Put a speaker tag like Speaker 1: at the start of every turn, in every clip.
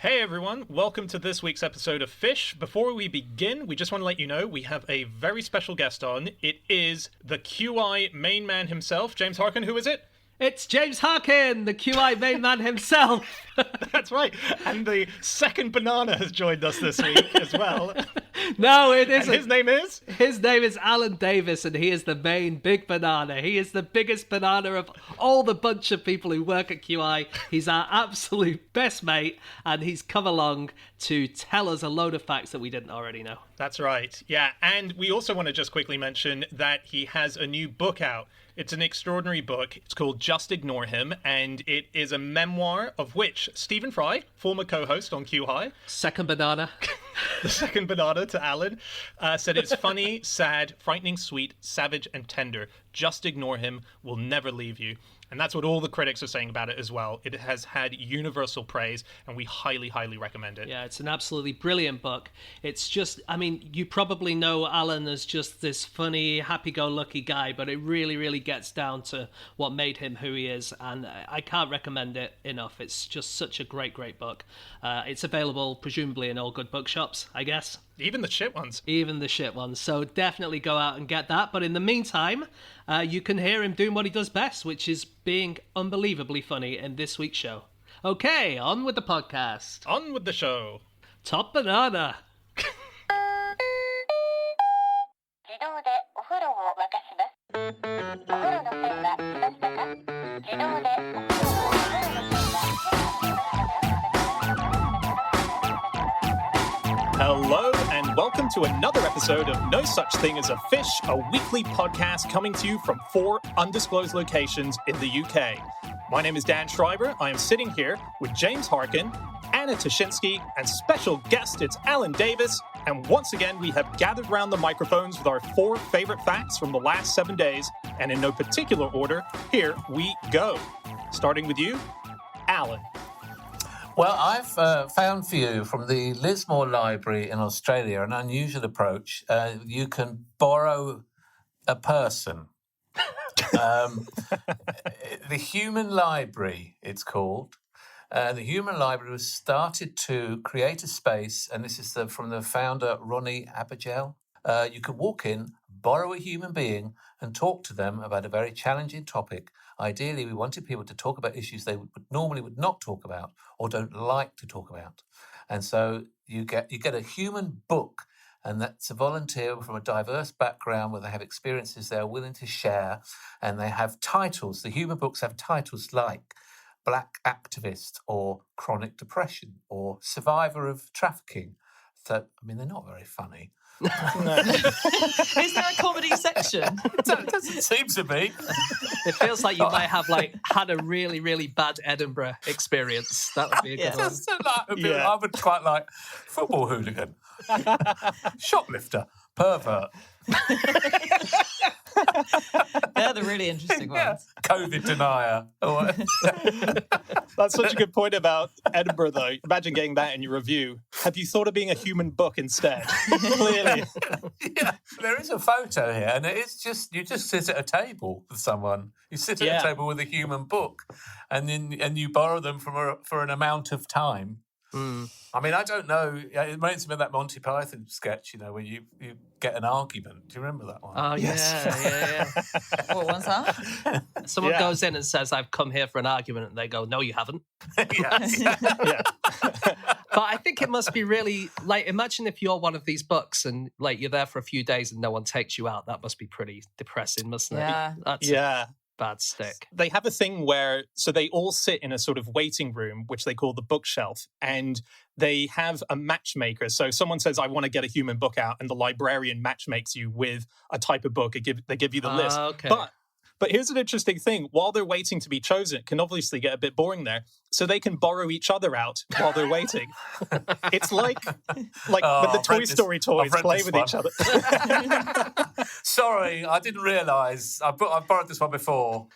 Speaker 1: Hey everyone, welcome to this week's episode of Fish. Before we begin, we just want to let you know we have a very special guest on. It is the QI main man himself, James Harkin. Who is it?
Speaker 2: It's James Harkin, the QI main man himself.
Speaker 1: That's right. And the second banana has joined us this week as well.
Speaker 2: No, it isn't.
Speaker 1: And his name is?
Speaker 2: His name is Alan Davies, and he is the main big banana. He is the biggest banana of all the bunch of people who work at QI. He's our absolute best mate, and he's come along to tell us a load of facts that we didn't already know.
Speaker 1: That's right. Yeah, and we also want to just quickly mention that he has a new book out. It's an extraordinary book. It's called Just Ignore Him, and it is a memoir of which Stephen Fry, former co-host on Q High,
Speaker 2: second banana,
Speaker 1: the second banana to Alan, said it's funny, sad, frightening, sweet, savage, and tender. Just ignore him. Will never leave you. And that's what all the critics are saying about it as well. It has had universal praise, and we highly, highly recommend it.
Speaker 2: Yeah, it's an absolutely brilliant book. It's just, I mean, you probably know Alan as just this funny, happy-go-lucky guy, but it really, really gets down to what made him who he is, and I can't recommend it enough. It's just such a great, great book. It's available, presumably, in all good bookshops, I guess.
Speaker 1: Even the shit ones.
Speaker 2: Even the shit ones. So definitely go out and get that. But in the meantime, you can hear him doing what he does best, which is being unbelievably funny in this week's show. Okay, on with the podcast.
Speaker 1: On with the show.
Speaker 2: Top banana.
Speaker 1: Hello and welcome to another episode of No Such Thing as a Fish, a weekly podcast coming to you from 4 undisclosed locations in the UK. My name is Dan Schreiber. I am sitting here with James Harkin, Anna Tashinsky, and special guest, it's Alan Davies. And once again, we have gathered round the microphones with our 4 favorite facts from the last 7 days. And in no particular order, here we go. Starting with you, Alan.
Speaker 3: Well, I've found for you from the Lismore Library in Australia an unusual approach. You can borrow a person. The Human Library, it's called. The Human Library was started to create a space, and this is from the founder, Ronnie Abergel. You could walk in, borrow a human being, and talk to them about a very challenging topic. Ideally, we wanted people to talk about issues they normally would not talk about or don't like to talk about. And so you get a human book, and that's a volunteer from a diverse background where they have experiences they're willing to share, and they have titles. The human books have titles like Black Activist or Chronic Depression or Survivor of Trafficking. So, I mean, they're not very funny.
Speaker 4: No. Is there a comedy section?
Speaker 3: It doesn't seem to be.
Speaker 2: It feels like you might have had a really, really bad Edinburgh experience. That would be a good one.
Speaker 3: I would quite like football hooligan, shoplifter, pervert.
Speaker 4: They're the really interesting ones.
Speaker 3: COVID denier.
Speaker 1: That's such a good point about Edinburgh, though. Imagine getting that in your review. Have you thought of being a human book instead? Clearly.
Speaker 3: Yeah, there is a photo here, and it's just you just sit at a table with someone. You sit at a table with a human book, and you borrow them for an amount of time.
Speaker 2: Mm.
Speaker 3: I mean, I don't know. It reminds me of that Monty Python sketch, where you get an argument. Do you remember that one?
Speaker 2: Oh,
Speaker 1: Yes.
Speaker 2: yeah.
Speaker 4: What was that?
Speaker 2: Someone goes in and says, I've come here for an argument, and they go, no, you haven't.
Speaker 1: Yeah.
Speaker 2: But I think it must be really, imagine if you're one of these books and, you're there for a few days and no one takes you out. That must be pretty depressing, mustn't it?
Speaker 4: Yeah.
Speaker 2: That's a bad stick.
Speaker 1: They have a thing where, so they all sit in a sort of waiting room, which they call the bookshelf, and they have a matchmaker. So someone says, I want to get a human book out, and the librarian matchmakes you with a type of book. They give you the list.
Speaker 2: Okay.
Speaker 1: But here's an interesting thing. While they're waiting to be chosen, it can obviously get a bit boring there. So they can borrow each other out while they're waiting. It's like when the Toy Story toys play with each other.
Speaker 3: Sorry, I didn't realise. I've borrowed this one before.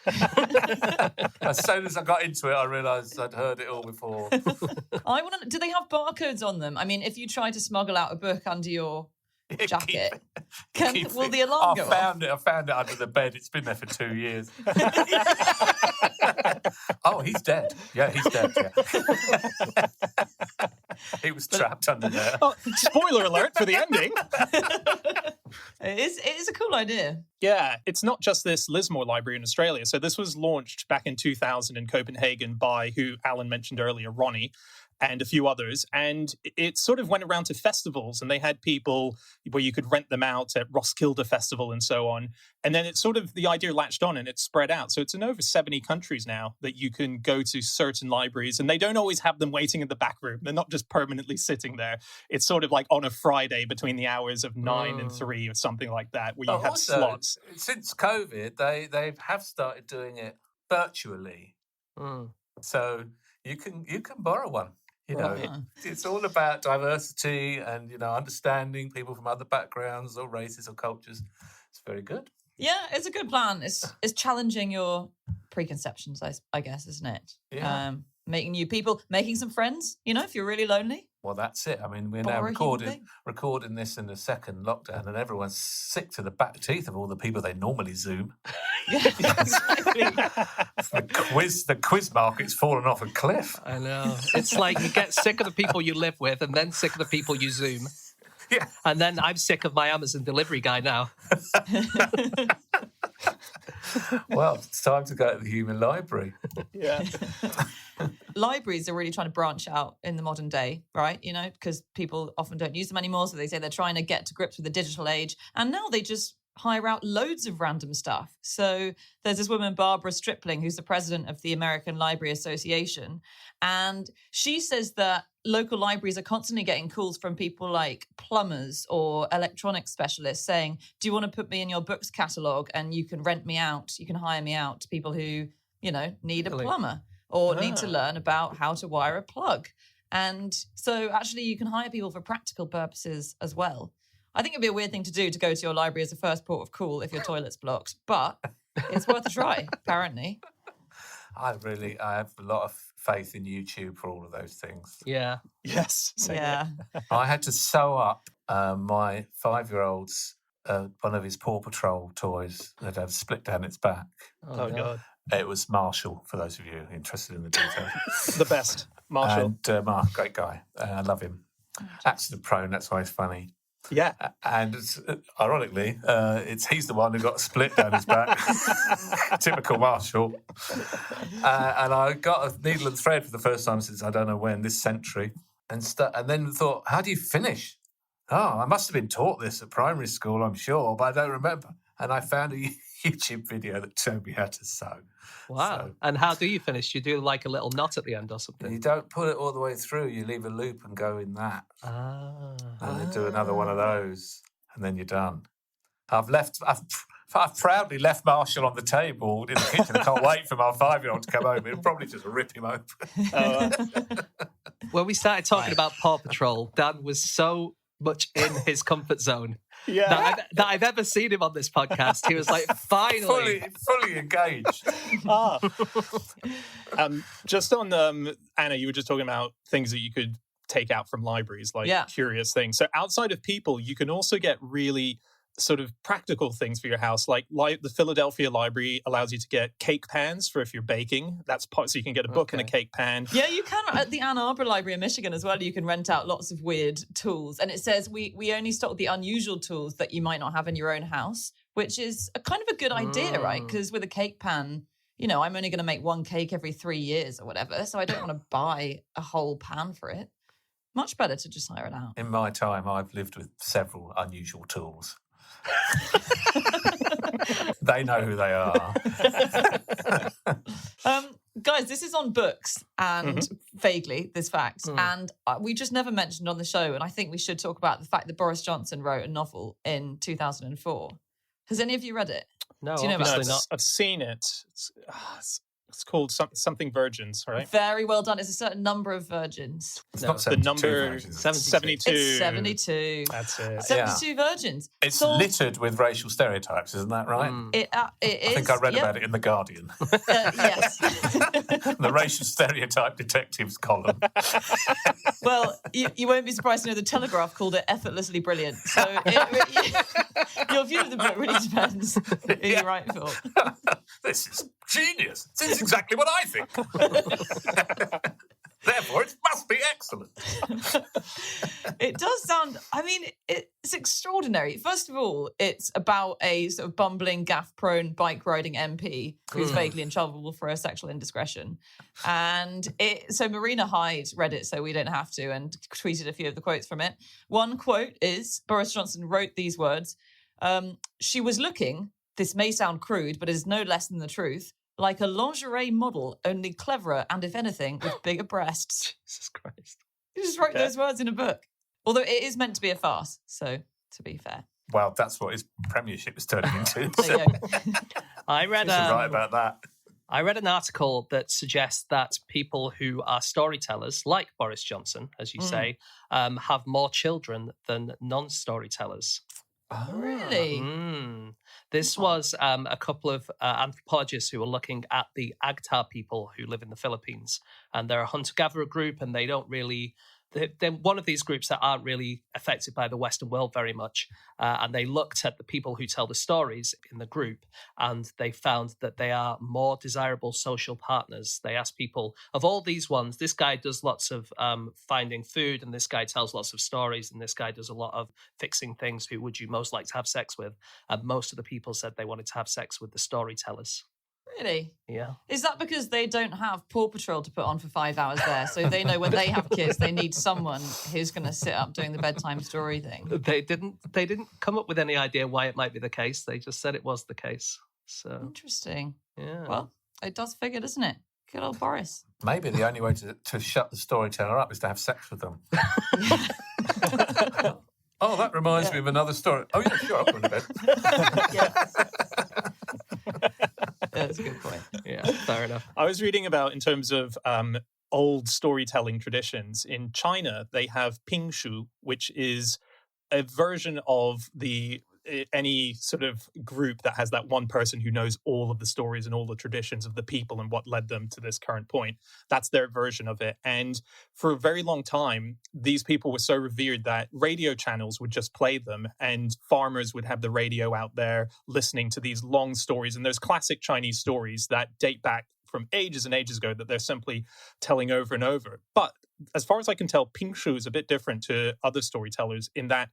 Speaker 3: As soon as I got into it, I realised I'd heard it all before.
Speaker 4: Do they have barcodes on them? I mean, if you try to smuggle out a book under your jacket, will the alarm go off?
Speaker 3: I found it under the bed. It's been there for 2 years. Oh, he's dead. Yeah, he's dead. Yeah. He was trapped under there.
Speaker 1: Oh, spoiler alert for the ending.
Speaker 4: It is a cool idea.
Speaker 1: Yeah, it's not just this Lismore library in Australia. So this was launched back in 2000 in Copenhagen by who Alan mentioned earlier, Ronnie, and a few others. And it sort of went around to festivals, and they had people where you could rent them out at Roskilde Festival and so on. And then it sort of, the idea latched on and it spread out. So it's in over 70 countries now that you can go to certain libraries, and they don't always have them waiting in the back room. They're not just permanently sitting there. It's sort of like on a Friday between the hours of 9 and 3 or something like that, where you have
Speaker 3: also,
Speaker 1: slots.
Speaker 3: Since COVID, they have started doing it virtually. So you can borrow one. You know, it's all about diversity and, understanding people from other backgrounds or races or cultures. It's very good.
Speaker 4: Yeah, it's a good plan. It's challenging your preconceptions, I guess, isn't it?
Speaker 3: Yeah.
Speaker 4: Making new people, making some friends, if you're really lonely.
Speaker 3: Well, that's it. I mean, we're now recording this in the second lockdown, and everyone's sick to the back teeth of all the people they normally Zoom.
Speaker 4: Yeah, exactly.
Speaker 3: The quiz market's fallen off a cliff.
Speaker 2: I know. It's like you get sick of the people you live with and then sick of the people you Zoom.
Speaker 3: Yeah.
Speaker 2: And then I'm sick of my Amazon delivery guy now.
Speaker 3: Well, it's time to go to the human library.
Speaker 1: Yeah.
Speaker 4: Libraries are really trying to branch out in the modern day, right? Because people often don't use them anymore. So they say they're trying to get to grips with the digital age. And now they just hire out loads of random stuff. So there's this woman, Barbara Stripling, who's the president of the American Library Association. And she says that local libraries are constantly getting calls from people like plumbers or electronics specialists saying, do you want to put me in your books catalogue and you can rent me out, you can hire me out to people who, need a plumber or need to learn about how to wire a plug. And so actually you can hire people for practical purposes as well. I think it'd be a weird thing to do to go to your library as a first port of call if your toilet's blocked, but it's worth a try, apparently.
Speaker 3: I have a lot of faith in YouTube for all of those things.
Speaker 2: Yeah.
Speaker 1: Yes.
Speaker 4: Yeah.
Speaker 3: I had to sew up my 5-year-old's one of his Paw Patrol toys that had split down its back.
Speaker 1: Oh, God.
Speaker 3: It was Marshall, for those of you interested in the details.
Speaker 1: The best. Marshall.
Speaker 3: And Mark, great guy. I love him. Accident prone, that's why he's funny.
Speaker 1: Yeah.
Speaker 3: And ironically, he's the one who got split down his back. Typical Marshall. And I got a needle and thread for the first time since I don't know when, this century. And then thought, how do you finish? Oh, I must have been taught this at primary school, I'm sure, but I don't remember. And I found a YouTube video that showed me how to sew.
Speaker 2: Wow.
Speaker 3: So,
Speaker 2: and how do you finish? You do like a little knot at the end or something?
Speaker 3: you don't put it all the way through. You leave a loop and go in that.
Speaker 2: Ah.
Speaker 3: And then do another one of those. And then you're done. I've proudly left Marshall on the table in the kitchen. I can't wait for my 5-year-old to come home. It'll probably just rip him open.
Speaker 2: When we started talking about Paw Patrol, Dan was so much in his comfort zone
Speaker 1: Yeah.
Speaker 2: that I've ever seen him on this podcast. He was like, finally.
Speaker 3: Fully engaged.
Speaker 1: Just on, Anna, you were just talking about things that you could take out from libraries, like curious things. So outside of people, you can also get really sort of practical things for your house. Like the Philadelphia Library allows you to get cake pans for if you're baking. That's part, so you can get a book and a cake pan.
Speaker 4: Yeah, you can at the Ann Arbor Library in Michigan as well. You can rent out lots of weird tools. And it says we only stock the unusual tools that you might not have in your own house, which is a kind of a good idea, right? Because with a cake pan, I'm only going to make one cake every 3 years or whatever. So I don't want to buy a whole pan for it. Much better to just hire it out.
Speaker 3: In my time, I've lived with several unusual tools. They know who they are.
Speaker 4: Guys, this is on books and vaguely this fact. And we just never mentioned on the show. And I think we should talk about the fact that Boris Johnson wrote a novel in 2004. Has any of you read it?
Speaker 2: No,
Speaker 4: do you know about
Speaker 2: obviously
Speaker 4: it?
Speaker 2: not.
Speaker 1: I've seen it. It's called something Virgins, right?
Speaker 4: Very well done. It's a certain number of virgins.
Speaker 3: It's not
Speaker 1: The number
Speaker 2: 72.
Speaker 4: It's 72.
Speaker 1: That's it.
Speaker 4: 72 virgins.
Speaker 3: It's littered with racial stereotypes, isn't that right?
Speaker 4: It is.
Speaker 3: I think I read about it in The Guardian.
Speaker 4: Yes.
Speaker 3: The racial stereotype detectives column.
Speaker 4: Well, you won't be surprised to know the Telegraph called it effortlessly brilliant. So your view of the book really depends who you write for.
Speaker 3: This is genius. This is exactly what I think. Therefore, it must be excellent.
Speaker 4: It does sound, I mean, it's extraordinary. First of all, it's about a sort of bumbling, gaff-prone bike-riding MP who's vaguely in trouble for a sexual indiscretion. And so Marina Hyde read it so we don't have to and tweeted a few of the quotes from it. One quote is, Boris Johnson wrote these words, she was looking, this may sound crude, but is no less than the truth, like a lingerie model, only cleverer and, if anything, with bigger breasts.
Speaker 2: Jesus Christ.
Speaker 4: He just wrote those words in a book. Although it is meant to be a farce, so to be fair.
Speaker 3: Well, that's what his premiership is turning into.
Speaker 4: There you go.
Speaker 2: I read
Speaker 3: right about that.
Speaker 2: I read an article that suggests that people who are storytellers, like Boris Johnson, as you say, have more children than non-storytellers.
Speaker 4: Oh, really?
Speaker 2: This was a couple of anthropologists who were looking at the Agta people who live in the Philippines. And they're a hunter-gatherer group, and they don't really... They're one of these groups that aren't really affected by the Western world very much. And they looked at the people who tell the stories in the group, and they found that they are more desirable social partners. They asked people, of all these ones, this guy does lots of finding food, and this guy tells lots of stories, and this guy does a lot of fixing things. Who would you most like to have sex with? And most of the people said they wanted to have sex with the storytellers.
Speaker 4: Really?
Speaker 2: Yeah.
Speaker 4: Is that because they don't have Paw Patrol to put on for 5 hours there? So they know when they have kids, they need someone who's going to sit up doing the bedtime story thing.
Speaker 2: They didn't come up with any idea why it might be the case. They just said it was the case. So
Speaker 4: interesting.
Speaker 2: Yeah.
Speaker 4: Well, it does figure, doesn't it? Good old Boris.
Speaker 3: Maybe the only way to shut the storyteller up is to have sex with them. Oh, that reminds me of another story. Oh, yeah, sure, I'll go to bed.
Speaker 4: That's a good point.
Speaker 2: Yeah, fair enough.
Speaker 1: I was reading about, in terms of old storytelling traditions, in China, they have pingshu, which is a version of any sort of group that has that one person who knows all of the stories and all the traditions of the people and what led them to this current point. That's their version of it. And for a very long time, these people were so revered that radio channels would just play them, and farmers would have the radio out there listening to these long stories. And there's classic Chinese stories that date back from ages and ages ago that they're simply telling over and over. But as far as I can tell, pingshu is a bit different to other storytellers in that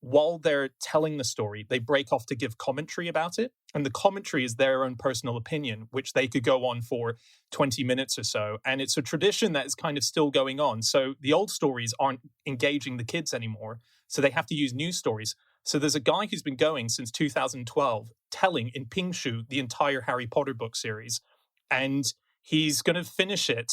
Speaker 1: while they're telling the story, they break off to give commentary about it. And the commentary is their own personal opinion, which they could go on for 20 minutes or so. And it's a tradition that is kind of still going on. So the old stories aren't engaging the kids anymore. So they have to use new stories. So there's a guy who's been going since 2012, telling in pingshu the entire Harry Potter book series. And he's going to finish it.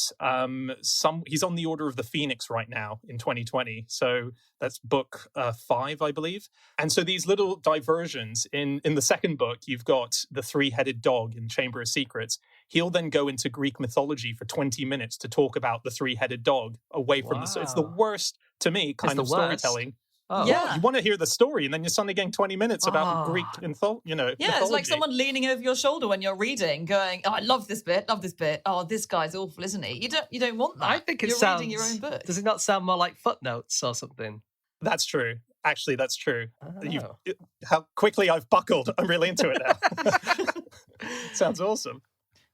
Speaker 1: He's on the Order of the Phoenix right now in 2020. So that's book 5, I believe. And so these little diversions in the second book, you've got the 3-headed dog in Chamber of Secrets. He'll then go into Greek mythology for 20 minutes to talk about the 3-headed dog away from the... So it's the worst, to me, kind of storytelling.
Speaker 2: Oh.
Speaker 4: Yeah.
Speaker 1: Well, you want to hear the story, and then you're suddenly getting 20 minutes about Greek mythology.
Speaker 4: Yeah, it's like someone leaning over your shoulder when you're reading, going, "Oh, I love this bit. Oh, this guy's awful, isn't he?" You don't want that.
Speaker 2: I think
Speaker 4: you're
Speaker 2: sounds,
Speaker 4: reading your own book.
Speaker 2: Does it not sound more like footnotes or something?
Speaker 1: That's true. Actually, that's true.
Speaker 2: Oh.
Speaker 1: How quickly I've buckled. I'm really into it now. Sounds awesome.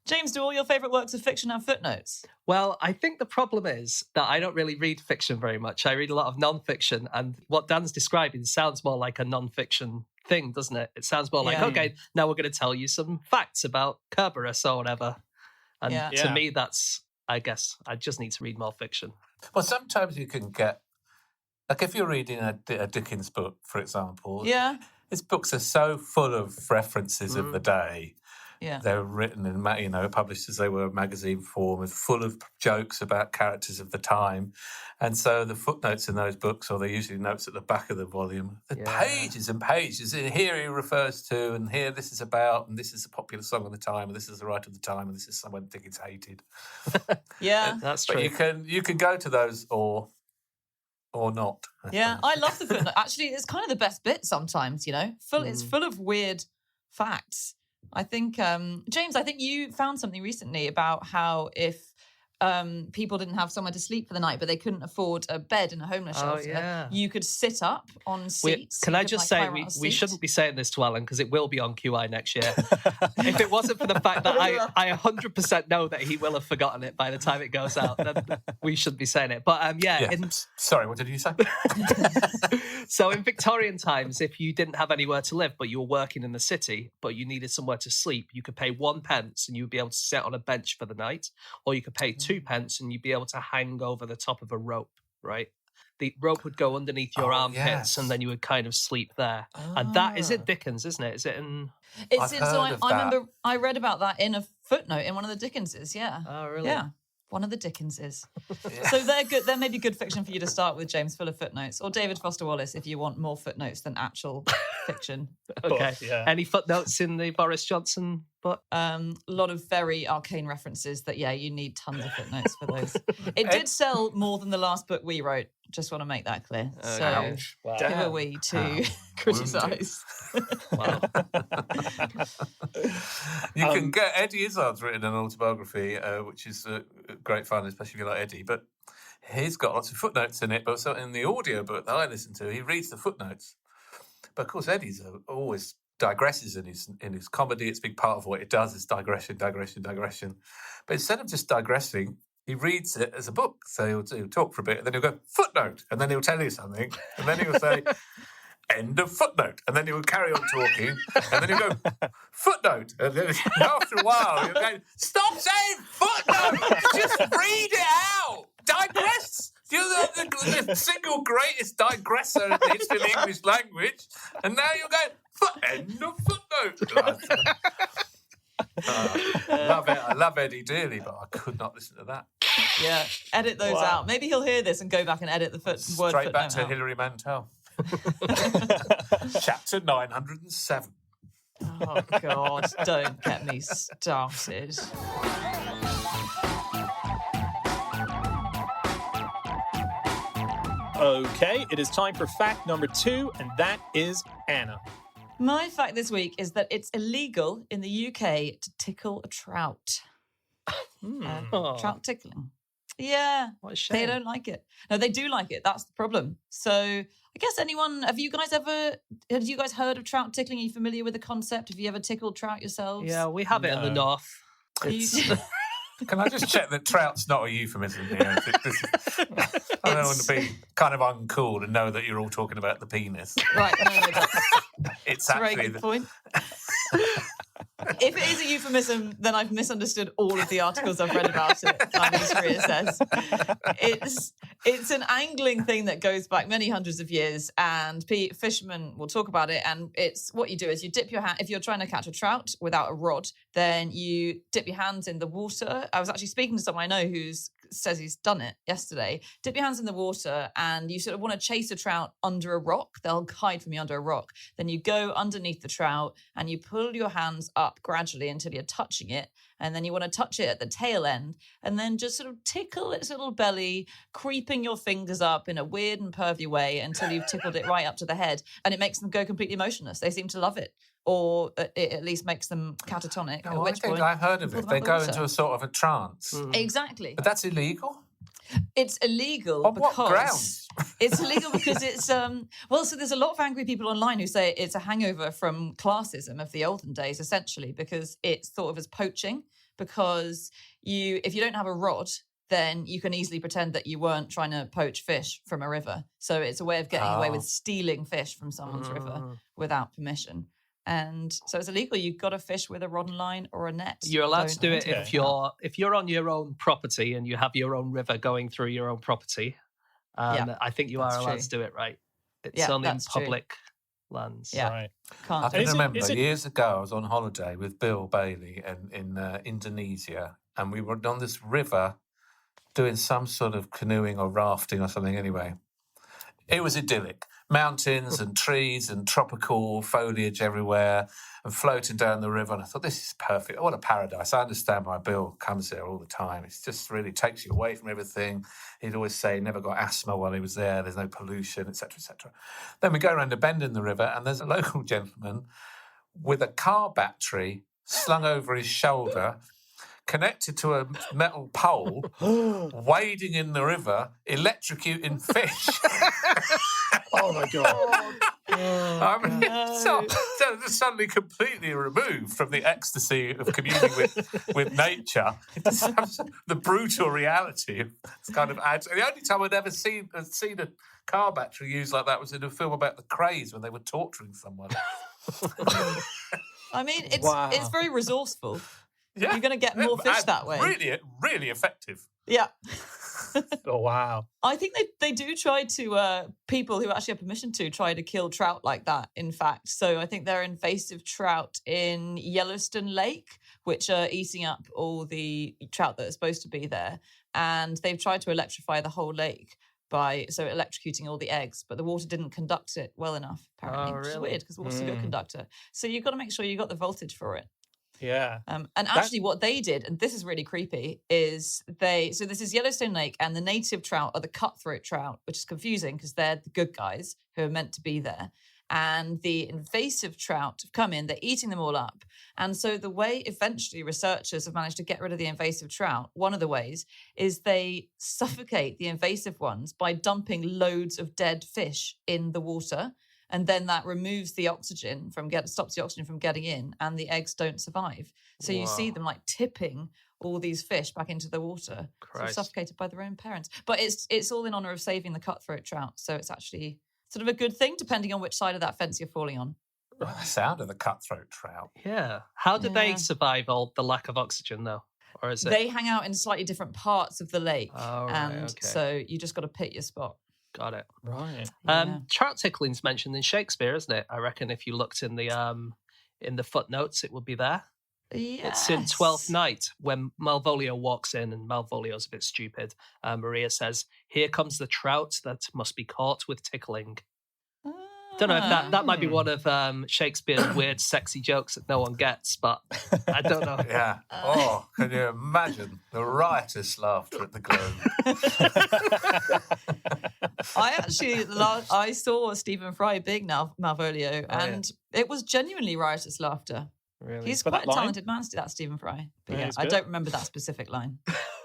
Speaker 4: James, do all your favourite works of fiction have footnotes?
Speaker 2: Well, I think the problem is that I don't really read fiction very much. I read a lot of non-fiction, and what Dan's describing sounds more like a non-fiction thing, doesn't it? It sounds more like, okay, now we're going to tell you some facts about Kerberos or whatever. And to me, that's, I guess, I just need to read more fiction.
Speaker 3: Well, sometimes you can get, like if you're reading a Dickens book, for example, his books are so full of references of the day.
Speaker 4: Yeah.
Speaker 3: They were written in, published as they were magazine form, full of jokes about characters of the time. And so the footnotes in those books, or they're usually notes at the back of the volume, the pages and pages. And here he refers to, and here this is about, and this is a popular song of the time, and this is the writer of the time, and this is someone Dickens hated.
Speaker 2: That's true.
Speaker 3: But you can go to those or not.
Speaker 4: Yeah, I love the footnote. Actually, it's kind of the best bit sometimes, It's full of weird facts. I think, James, you found something recently about how if people didn't have somewhere to sleep for the night, but they couldn't afford a bed in a homeless shelter, you could sit up on seats.
Speaker 2: Can I just say, we shouldn't be saying this to Alan because it will be on QI next year. If it wasn't for the fact that I 100% know that he will have forgotten it by the time it goes out, then we shouldn't be saying it. But
Speaker 3: sorry, what did you say?
Speaker 2: So in Victorian times, if you didn't have anywhere to live, but you were working in the city, but you needed somewhere to sleep, you could pay 1 pence and you would be able to sit on a bench for the night, or you could pay 2 pence and you'd be able to hang over the top of a rope, right? The rope would go underneath your armpits and then you would kind of sleep there. And that is it Dickens, isn't it? Is it in...
Speaker 4: I remember I read about that in a footnote in one of the Dickenses, yeah.
Speaker 2: Oh, really?
Speaker 4: Yeah. One of the Dickenses. So they're good. They're maybe good fiction for you to start with, James, full of footnotes. Or David Foster Wallace, if you want more footnotes than actual fiction.
Speaker 2: Okay. Any footnotes in the Boris Johnson book?
Speaker 4: A lot of very arcane references that, you need tons of footnotes for those. It did sell more than the last book we wrote. Just want to make that clear. So who are we to criticise?
Speaker 2: Wow.
Speaker 3: You can get Eddie Izzard's written an autobiography, which is great fun, especially if you like Eddie. But he's got lots of footnotes in it. But so in the audiobook that I listen to, he reads the footnotes. But of course, Eddie's always digresses in his comedy. It's a big part of what it does is digression. But instead of just digressing, he reads it as a book. So he'll talk for a bit and then he'll go, footnote. And then he'll tell you something. And then he'll say, end of footnote. And then he'll carry on talking. And then he'll go, footnote. And then after a while, he'll go, stop saying footnote. Just read it out. Digress. You're the single greatest digresser in the history of the English language. And now you're going, end of footnote. I love Eddie dearly, but I could not listen to that.
Speaker 4: Yeah, edit those out. Maybe he'll hear this and go back and edit the word
Speaker 3: straight back to
Speaker 4: out.
Speaker 3: Hilary Mantel. Chapter 907.
Speaker 4: Oh, God, don't get me started.
Speaker 1: Okay, it is time for fact number 2, and that is Anna.
Speaker 4: My fact this week is that it's illegal in the UK to tickle a trout. Trout tickling. Yeah,
Speaker 2: what a shame.
Speaker 4: They don't like it. No, they do like it. That's the problem. So I guess have you guys heard of trout tickling? Are you familiar with the concept? Have you ever tickled trout yourselves?
Speaker 2: Yeah, we have it in the north.
Speaker 3: Can I just check that trout's not a euphemism here? I don't want to be kind of uncool and know that you're all talking about the penis.
Speaker 4: Right, no,
Speaker 3: it's
Speaker 4: actually
Speaker 3: a very
Speaker 4: good point. If it is a euphemism, then I've misunderstood all of the articles I've read about it. I need to reassess. It's an angling thing that goes back many hundreds of years, and fishermen will talk about it. And it's what you do is you dip your hand. If you're trying to catch a trout without a rod, then you dip your hands in the water. I was actually speaking to someone I know who says he's done it yesterday. Dip your hands in the water, and you sort of want to chase a trout under a rock. They'll hide from you under a rock. Then you go underneath the trout and you pull your hands up gradually until you're touching it. And then you want to touch it at the tail end and then just sort of tickle its little belly, creeping your fingers up in a weird and pervy way until you've tickled it right up to the head. And it makes them go completely motionless. They seem to love it. Or it at least makes them catatonic.
Speaker 3: Oh, I think I've heard of it. They go into a sort of a trance.
Speaker 4: Exactly.
Speaker 3: But that's illegal?
Speaker 4: It's illegal
Speaker 3: on
Speaker 4: because...
Speaker 3: what grounds?
Speaker 4: It's illegal because it's... so there's a lot of angry people online who say it's a hangover from classism of the olden days, essentially, because it's thought of as poaching, because if you don't have a rod, then you can easily pretend that you weren't trying to poach fish from a river. So it's a way of getting away with stealing fish from someone's river without permission. And so it's illegal. You've got to fish with a rod and line or a net.
Speaker 2: You're allowed to do it if you're on your own property and you have your own river going through your own property. I think you are allowed to do it, right? It's only in public lands.
Speaker 4: Yeah.
Speaker 1: Right.
Speaker 3: I can remember years ago I was on holiday with Bill Bailey in Indonesia, and we were on this river doing some sort of canoeing or rafting or something anyway. It was idyllic. Mountains and trees and tropical foliage everywhere and floating down the river. And I thought, this is perfect. What a paradise. I understand why Bill comes there all the time. It just really takes you away from everything. He'd always say he never got asthma while he was there. There's no pollution, etc., etc. Then we go around a bend in the river and there's a local gentleman with a car battery slung over his shoulder, connected to a metal pole, wading in the river, electrocuting fish.
Speaker 1: Oh my God.
Speaker 3: I mean, so they're suddenly completely removed from the ecstasy of communing with nature. The brutal reality kind of adds. The only time I'd ever seen a car battery used like that was in a film about the Krays when they were torturing someone.
Speaker 4: I mean, it's
Speaker 1: Wow.
Speaker 4: it's very resourceful.
Speaker 3: Yeah.
Speaker 4: You're going to get more fish that way.
Speaker 3: Really, really effective.
Speaker 4: Yeah.
Speaker 1: Oh, wow.
Speaker 4: I think they do try to, people who actually have permission to try to kill trout like that, in fact. So I think there are invasive trout in Yellowstone Lake, which are eating up all the trout that are supposed to be there. And they've tried to electrify the whole lake by electrocuting all the eggs, but the water didn't conduct it well enough, apparently, which is weird because water's a good conductor. So you've got to make sure you got the voltage for it.
Speaker 1: Yeah.
Speaker 4: And actually what they did, and this is really creepy, is so this is Yellowstone Lake, and the native trout are the cutthroat trout, which is confusing because they're the good guys who are meant to be there. And the invasive trout have come in, they're eating them all up. And so the way eventually researchers have managed to get rid of the invasive trout, one of the ways is they suffocate the invasive ones by dumping loads of dead fish in the water. And then that removes the oxygen stops the oxygen from getting in, and the eggs don't survive. So you see them like tipping all these fish back into the water, sort of suffocated by their own parents. But it's all in honor of saving the cutthroat trout. So it's actually sort of a good thing, depending on which side of that fence you're falling on.
Speaker 3: The sound of the cutthroat trout.
Speaker 2: Yeah. How do they survive all the lack of oxygen, though? Or is it?
Speaker 4: They hang out in slightly different parts of the lake,
Speaker 2: So
Speaker 4: you just got to pick your spot.
Speaker 2: Got it.
Speaker 1: Right.
Speaker 2: Trout tickling's mentioned in Shakespeare, isn't it? I reckon if you looked in the footnotes, it would be there.
Speaker 4: Yes.
Speaker 2: It's in Twelfth Night when Malvolio walks in, and Malvolio's a bit stupid. Maria says, "Here comes the trout that must be caught with tickling." Don't know if that might be one of Shakespeare's weird, sexy jokes that no one gets, but I don't know.
Speaker 3: Yeah. Oh, can you imagine the riotous laughter at the Globe?
Speaker 4: I saw Stephen Fry being Malvolio, and it was genuinely riotous laughter.
Speaker 2: Really?
Speaker 4: He's
Speaker 1: For
Speaker 4: quite
Speaker 1: that
Speaker 4: a
Speaker 1: line?
Speaker 4: talented man to do that, Stephen Fry. But
Speaker 1: Yeah,
Speaker 4: I don't remember that specific line.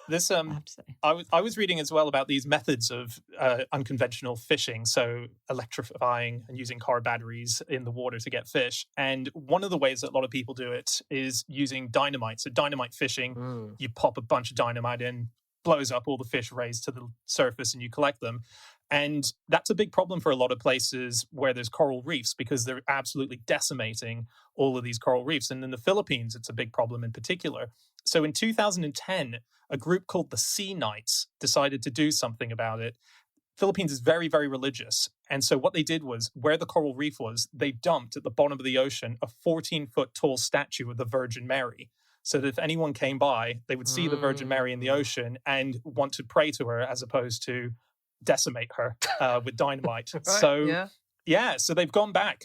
Speaker 1: This
Speaker 4: I have to say.
Speaker 1: I was reading as well about these methods of unconventional fishing, so electrifying and using car batteries in the water to get fish. And one of the ways that a lot of people do it is using dynamite. So dynamite fishing, you pop a bunch of dynamite in, blows up, all the fish raise to the surface, and you collect them. And that's a big problem for a lot of places where there's coral reefs, because they're absolutely decimating all of these coral reefs. And in the Philippines, it's a big problem in particular. So in 2010, a group called the Sea Knights decided to do something about it. Philippines is very, very religious. And so what they did was, where the coral reef was, they dumped at the bottom of the ocean a 14-foot tall statue of the Virgin Mary. So that if anyone came by, they would see the Virgin Mary in the ocean and want to pray to her, as opposed to decimate her with dynamite. So they've gone back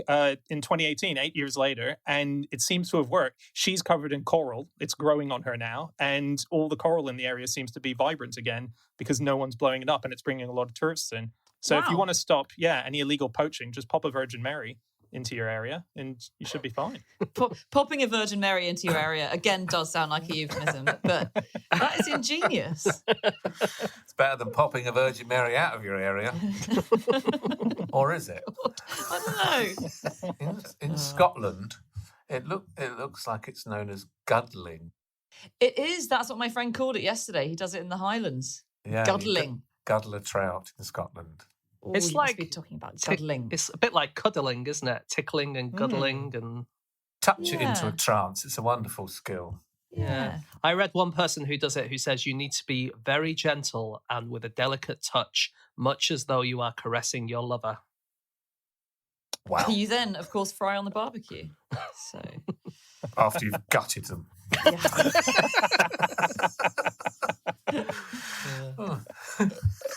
Speaker 1: in 2018, 8 years later, and it seems to have worked. She's covered in coral. It's growing on her now, and all the coral in the area seems to be vibrant again because no one's blowing it up, and it's bringing a lot of tourists in. So if you want to stop any illegal poaching, just pop a Virgin Mary into your area and you should be fine.
Speaker 4: Popping a Virgin Mary into your area, again, does sound like a euphemism, but that is ingenious.
Speaker 3: It's better than popping a Virgin Mary out of your area. Or is it?
Speaker 4: I don't know.
Speaker 3: In Scotland, it looks like it's known as guddling.
Speaker 4: It is. That's what my friend called it yesterday. He does it in the Highlands.
Speaker 3: Yeah,
Speaker 4: Guddling.
Speaker 3: Guddle a trout in Scotland.
Speaker 4: Ooh,
Speaker 2: It's
Speaker 4: you
Speaker 2: like
Speaker 4: must be talking about guddling.
Speaker 2: It's a bit like cuddling, isn't it? Tickling and cuddling and...
Speaker 3: Touch it into a trance. It's a wonderful skill.
Speaker 4: Yeah.
Speaker 2: I read one person who does it who says you need to be very gentle and with a delicate touch, much as though you are caressing your lover.
Speaker 3: Wow.
Speaker 4: You then, of course, fry on the barbecue. So
Speaker 3: After you've gutted them.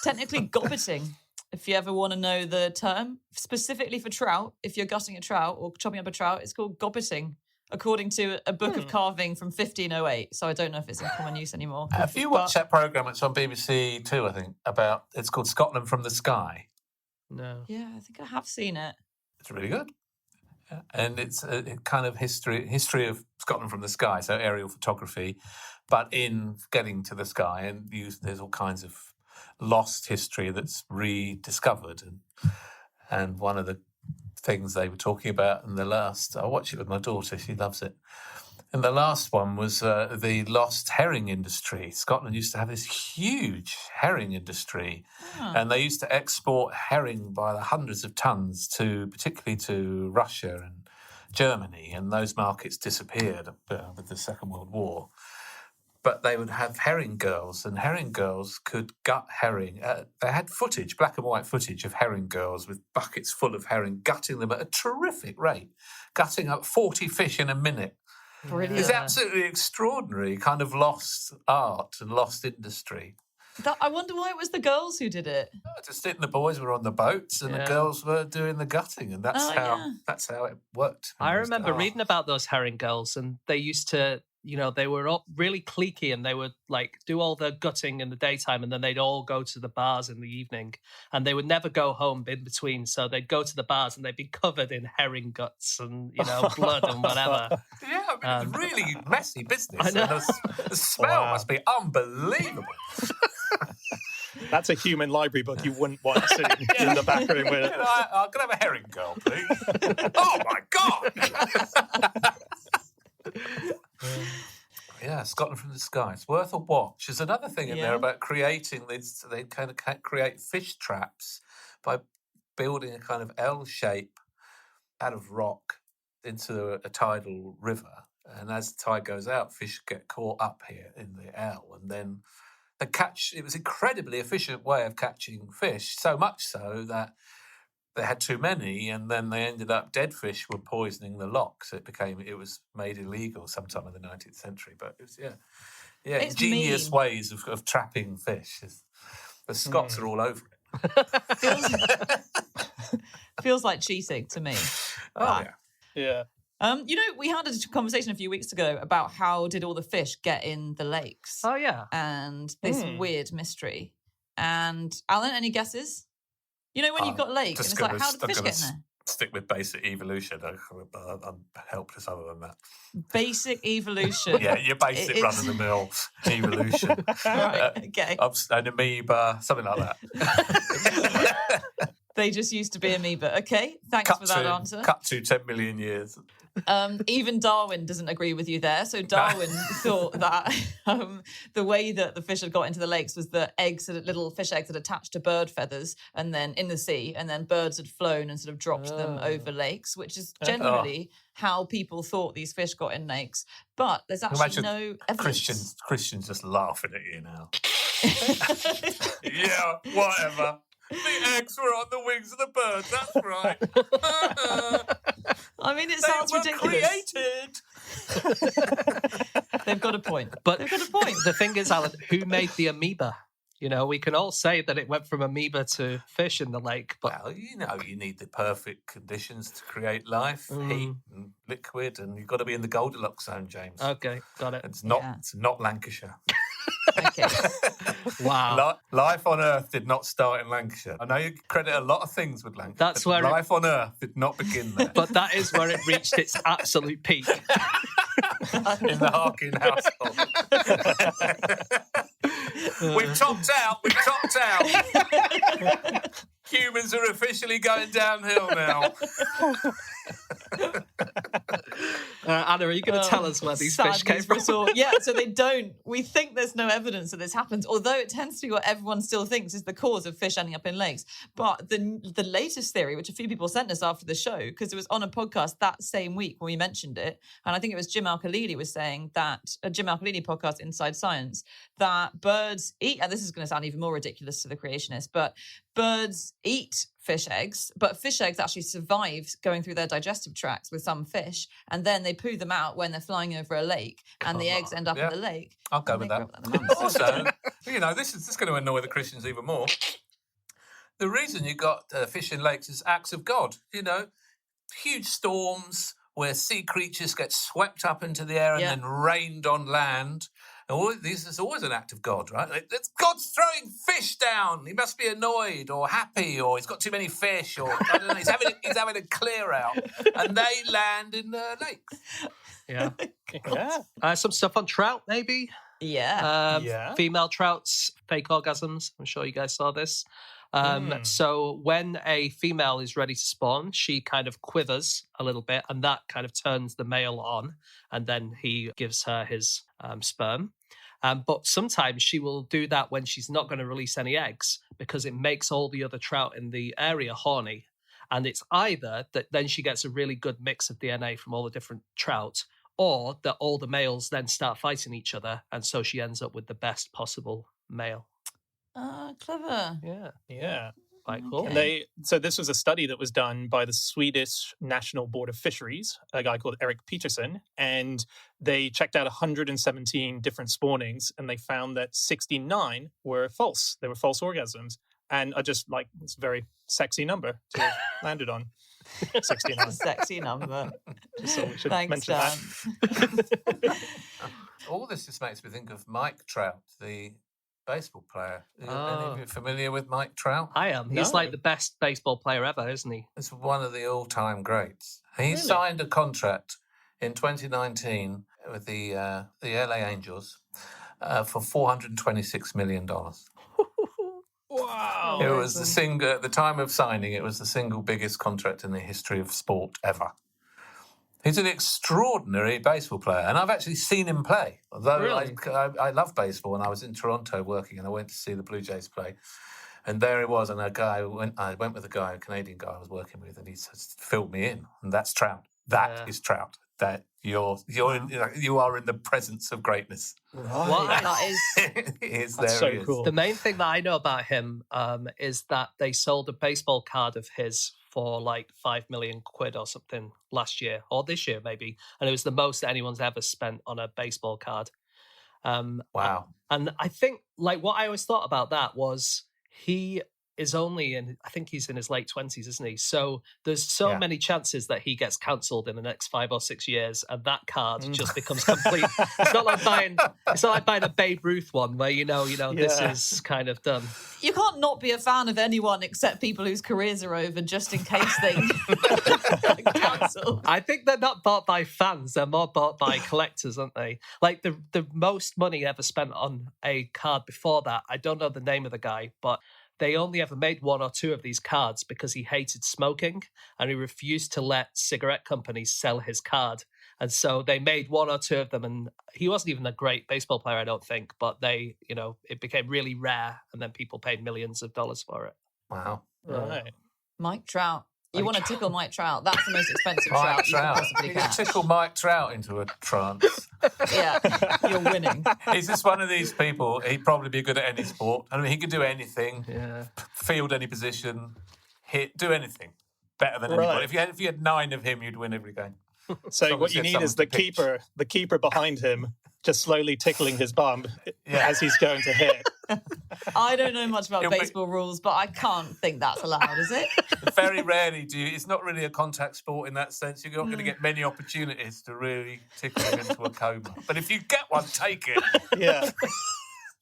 Speaker 4: technically gobbiting, if you ever want to know the term, specifically for trout, if you're gutting a trout or chopping up a trout, it's called gobbiting, according to a book of carving from 1508. So I don't know if it's in common use anymore.
Speaker 3: Have you watched that programme? It's on BBC Two, I think, it's called Scotland from the Sky.
Speaker 2: No.
Speaker 4: Yeah, I think I have seen it.
Speaker 3: It's really good. And it's a kind of history of Scotland from the sky, so aerial photography. But in getting to the sky, and there's all kinds of lost history that's rediscovered. And one of the things they were talking about in the last, I watch it with my daughter, she loves it. And the last one was the lost herring industry. Scotland used to have this huge herring industry, and they used to export herring by the hundreds of tons particularly to Russia and Germany, and those markets disappeared with the Second World War. But they would have herring girls, and herring girls could gut herring. They had footage, black and white footage of herring girls with buckets full of herring, gutting them at a terrific rate, gutting up 40 fish in a minute.
Speaker 4: Brilliant.
Speaker 3: It's absolutely extraordinary, kind of lost art and lost industry.
Speaker 4: I wonder why it was the girls who did it.
Speaker 3: Just the boys were on the boats and the girls were doing the gutting, and that's how it worked.
Speaker 2: I remember reading about those herring girls, and they used to, they were all really cliquey, and they would like do all the gutting in the daytime, and then they'd all go to the bars in the evening, and they would never go home in between. So they'd go to the bars and they'd be covered in herring guts and blood and whatever.
Speaker 3: Yeah, I mean, it's really messy business.
Speaker 2: I know.
Speaker 3: And the smell must be unbelievable.
Speaker 1: That's a human library book you wouldn't want sitting in the back room with.
Speaker 3: I'm going to have a herring girl, please. Oh, my God! Yeah, Scotland from the Sky. It's worth a watch. There's another thing in there about creating. They kind of create fish traps by building a kind of L shape out of rock into a tidal river. And as the tide goes out, fish get caught up here in the L, and then they catch. It was an incredibly efficient way of catching fish, so much so that they had too many, and then they ended up, dead fish were poisoning the loch, so it was made illegal sometime in the 19th century. But it was,
Speaker 4: It's
Speaker 3: ingenious
Speaker 4: mean.
Speaker 3: ways of trapping fish. The Scots are all over it.
Speaker 4: Feels like cheating to me.
Speaker 3: Oh,
Speaker 1: Yeah.
Speaker 4: We had a conversation a few weeks ago about how did all the fish get in the lakes?
Speaker 2: Oh, yeah.
Speaker 4: And this weird mystery. And Alan, any guesses? When you've got lakes, and it's like, how did the fish get in there?
Speaker 3: Stick with basic evolution. I'm helpless other than that.
Speaker 4: Basic evolution.
Speaker 3: Yeah, your basic run-of-the-mill evolution.
Speaker 4: Right, okay.
Speaker 3: An amoeba, something like that.
Speaker 4: They just used to be amoeba. Okay, thanks for that answer.
Speaker 3: Cut to 10 million years.
Speaker 4: Even Darwin doesn't agree with you there. So Darwin thought that the way that the fish had got into the lakes was that little fish eggs had attached to bird feathers and then in the sea, and then birds had flown and sort of dropped them over lakes, which is generally how people thought these fish got in lakes. But there's actually no evidence.
Speaker 3: Christians just laughing at you now. Yeah, whatever. The eggs were on the wings of the birds, that's right.
Speaker 4: I mean, it sounds ridiculous.
Speaker 3: Created.
Speaker 4: They've got a point.
Speaker 2: But
Speaker 4: they've got a point.
Speaker 2: The thing is, Alan, who made the amoeba? We can all say that it went from amoeba to fish in the lake. But
Speaker 3: Well, you need the perfect conditions to create life, heat and liquid, and you've got to be in the Goldilocks zone, James.
Speaker 2: okay, got it.
Speaker 3: It's not Lancashire.
Speaker 4: Okay.
Speaker 2: Wow.
Speaker 3: Life on Earth did not start in Lancashire. I know you credit a lot of things with Lancashire.
Speaker 2: That's where
Speaker 3: life on Earth did not begin there.
Speaker 2: But that is where it reached its absolute peak.
Speaker 3: In the Harkin household. We've topped out. Humans are officially going downhill now.
Speaker 2: Anna, are you going to tell us where these fish came from?
Speaker 4: Yeah, so they don't. We think there's no evidence that this happens, although it tends to be what everyone still thinks is the cause of fish ending up in lakes. But the latest theory, which a few people sent us after the show, because it was on a podcast that same week when we mentioned it, and I think it was Jim Al-Khalili was saying that, a Jim Al-Khalili podcast, Inside Science, that birds eat, and this is going to sound even more ridiculous to the creationists, but birds eat fish eggs, but fish eggs actually survive going through their digestive tracts with some fish, and then they poo them out when they're flying over a lake, and the eggs end up in the lake.
Speaker 3: I'll go with that. Also, this is going to annoy the Christians even more. The reason you got fish in lakes is acts of God. Huge storms where sea creatures get swept up into the air and then rained on land. This is always an act of God, right? God's throwing fish down. He must be annoyed or happy, or he's got too many fish, or I don't know, he's having a clear out, and they land in the lakes.
Speaker 2: Yeah. Some stuff on trout, maybe.
Speaker 4: Yeah.
Speaker 2: Female trouts, fake orgasms. I'm sure you guys saw this. So when a female is ready to spawn, she kind of quivers a little bit, and that kind of turns the male on, and then he gives her his sperm. But sometimes she will do that when she's not going to release any eggs, because it makes all the other trout in the area horny. And it's either that then she gets a really good mix of DNA from all the different trout, or that all the males then start fighting each other, and so she ends up with the best possible male.
Speaker 4: Clever.
Speaker 1: Yeah.
Speaker 2: Quite cool.
Speaker 1: And so this was a study that was done by the Swedish National Board of Fisheries, a guy called Eric Peterson, and they checked out 117 different spawnings, and they found that 69 were false. They were false orgasms. And I just it's a very sexy number to have landed on. 69.
Speaker 4: It's a sexy number.
Speaker 1: Just so we should
Speaker 4: Thanks,
Speaker 1: mention
Speaker 4: Dan.
Speaker 1: that.
Speaker 3: All this just makes me think of Mike Trout, the baseball player. Any
Speaker 2: Oh.
Speaker 3: of you familiar with Mike Trout?
Speaker 2: I am. He's
Speaker 1: No.
Speaker 2: like the best baseball player ever, isn't he?
Speaker 3: It's one of the all-time greats. He
Speaker 1: Really?
Speaker 3: signed a contract in 2019 with the LA Angels for $426 million.
Speaker 1: Wow.
Speaker 3: It was at the time of signing, it was the single biggest contract in the history of sport ever. He's an extraordinary baseball player, and I've actually seen him play. Although
Speaker 2: Really?
Speaker 3: I love baseball, and I was in Toronto working, and I went to see the Blue Jays play. And there he was, and I went with a Canadian guy I was working with, and he just filled me in. And that's Trout. That is Trout. That you are in the presence of greatness.
Speaker 1: Right.
Speaker 4: That is.
Speaker 3: That's
Speaker 1: That's so cool.
Speaker 2: The main thing that I know about him is that they sold a baseball card of his for like 5 million quid or something last year, or this year maybe, and it was the most that anyone's ever spent on a baseball card.
Speaker 3: Wow.
Speaker 2: And I think what I always thought about that was he is only I think he's in his late 20s, isn't he? So there's so many chances that he gets cancelled in the next 5 or 6 years, and that card just becomes complete. It's not like buying a Babe Ruth one where this is kind of done.
Speaker 4: You can't not be a fan of anyone except people whose careers are over, just in case they cancel.
Speaker 2: I think they're not bought by fans; they're more bought by collectors, aren't they? Like the most money ever spent on a card before that, I don't know the name of the guy, but they only ever made 1 or 2 of these cards because he hated smoking and he refused to let cigarette companies sell his card. And so they made 1 or 2 of them, and he wasn't even a great baseball player, I don't think, but it became really rare, and then people paid millions of dollars for it.
Speaker 3: Wow.
Speaker 1: Right.
Speaker 4: Mike Trout. You want to tickle Mike Trout. That's the most expensive
Speaker 3: Mike
Speaker 4: trout you can
Speaker 3: Trout.
Speaker 4: possibly
Speaker 3: You can
Speaker 4: catch.
Speaker 3: tickle Mike Trout into a trance.
Speaker 4: Yeah, you're winning.
Speaker 3: He's just one of these people. He'd probably be good at any sport. I mean, he could do anything, field any position, hit, do anything better than anybody. If you had 9 of him, you'd win every game.
Speaker 1: So what you need is the keeper behind him, just slowly tickling his bum as he's going to hit.
Speaker 4: I don't know much about baseball rules, but I can't think that's allowed, is it?
Speaker 3: Very rarely do you. It's not really a contact sport in that sense. You're not going to get many opportunities to really tickle him into a coma. But if you get one, take it.
Speaker 1: Yeah.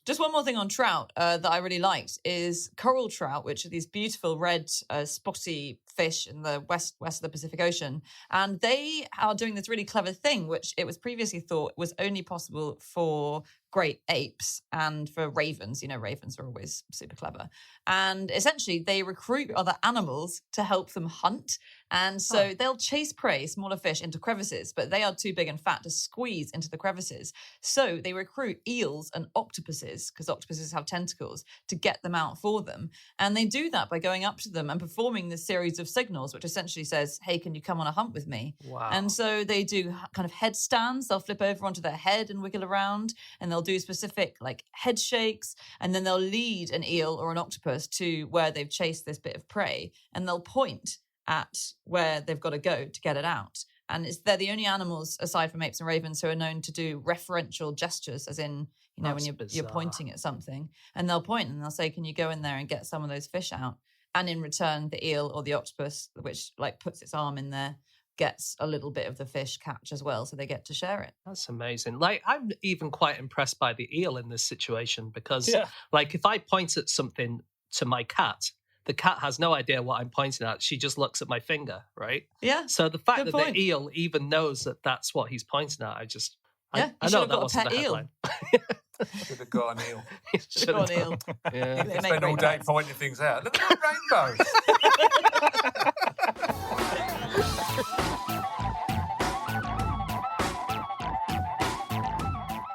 Speaker 4: Just one more thing on trout that I really liked is coral trout, which are these beautiful red spotty fish in the west of the Pacific Ocean. And they are doing this really clever thing, which it was previously thought was only possible for great apes and for ravens. Ravens are always super clever. And essentially they recruit other animals to help them hunt. And so they'll chase prey, smaller fish, into crevices, but they are too big and fat to squeeze into the crevices. So they recruit eels and octopuses, because octopuses have tentacles, to get them out for them. And they do that by going up to them and performing this series of signals, which essentially says, hey, can you come on a hunt with me?
Speaker 2: Wow.
Speaker 4: And so they do kind of headstands. They'll flip over onto their head and wiggle around, and they'll do specific head shakes, and then they'll lead an eel or an octopus to where they've chased this bit of prey, and they'll point at where they've got to go to get it out. And they're the only animals, aside from apes and ravens, who are known to do referential gestures, as in, when you're pointing at something. And they'll point and they'll say, can you go in there and get some of those fish out? And in return, the eel or the octopus, which puts its arm in there, gets a little bit of the fish catch as well, so they get to share it.
Speaker 2: That's amazing. I'm even quite impressed by the eel in this situation, because if I point at something to my cat, the cat has no idea what I'm pointing at. She just looks at my finger, right?
Speaker 4: Yeah.
Speaker 2: So the fact
Speaker 4: Good
Speaker 2: that
Speaker 4: point.
Speaker 2: the eel even knows that that's what he's pointing at, I
Speaker 4: you
Speaker 2: know
Speaker 4: should have
Speaker 2: that
Speaker 4: got a
Speaker 2: wasn't
Speaker 4: pet
Speaker 2: the
Speaker 4: eel.
Speaker 2: headline.
Speaker 3: Should have got an eel.
Speaker 4: Should have got an eel.
Speaker 2: Yeah.
Speaker 4: They make
Speaker 3: Spend all
Speaker 4: great
Speaker 3: day
Speaker 4: bags.
Speaker 3: pointing things out. Look at the rainbows.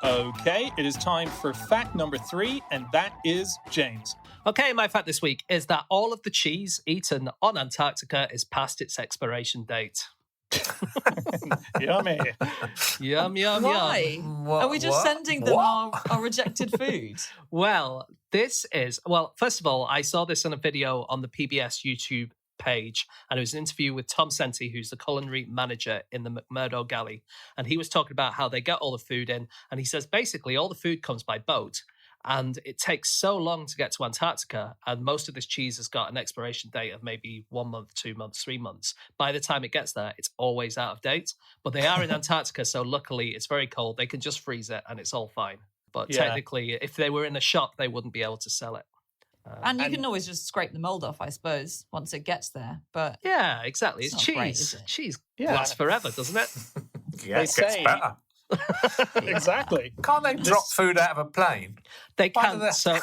Speaker 1: Okay, it is time for fact number 3, and that is James.
Speaker 2: Okay, my fact this week is that all of the cheese eaten on Antarctica is past its expiration date.
Speaker 1: Yummy.
Speaker 2: Yum, yum,
Speaker 4: Why?
Speaker 2: yum.
Speaker 4: Are we just sending them our rejected food?
Speaker 2: Well, first of all, I saw this in a video on the PBS YouTube page, and it was an interview with Tom Senti, who's the culinary manager in the McMurdo Galley. And he was talking about how they get all the food in. And he says, basically, all the food comes by boat. And it takes so long to get to Antarctica, and most of this cheese has got an expiration date of maybe 1 month, 2 months, 3 months. By the time it gets there, it's always out of date. But they are in Antarctica, so luckily it's very cold. They can just freeze it, and it's all fine. But technically, if they were in a shop, they wouldn't be able to sell it.
Speaker 4: And you can always just scrape the mold off, I suppose, once it gets there. But
Speaker 2: yeah, exactly. It's
Speaker 4: not
Speaker 2: cheese.
Speaker 4: great, is it?
Speaker 2: Cheese
Speaker 1: Yeah.
Speaker 2: lasts forever, doesn't it?
Speaker 3: Yeah, it gets
Speaker 1: say-
Speaker 3: better.
Speaker 1: Exactly.
Speaker 3: Can't they drop food out of a plane?
Speaker 2: They
Speaker 3: Why do
Speaker 2: can.
Speaker 3: they-
Speaker 2: So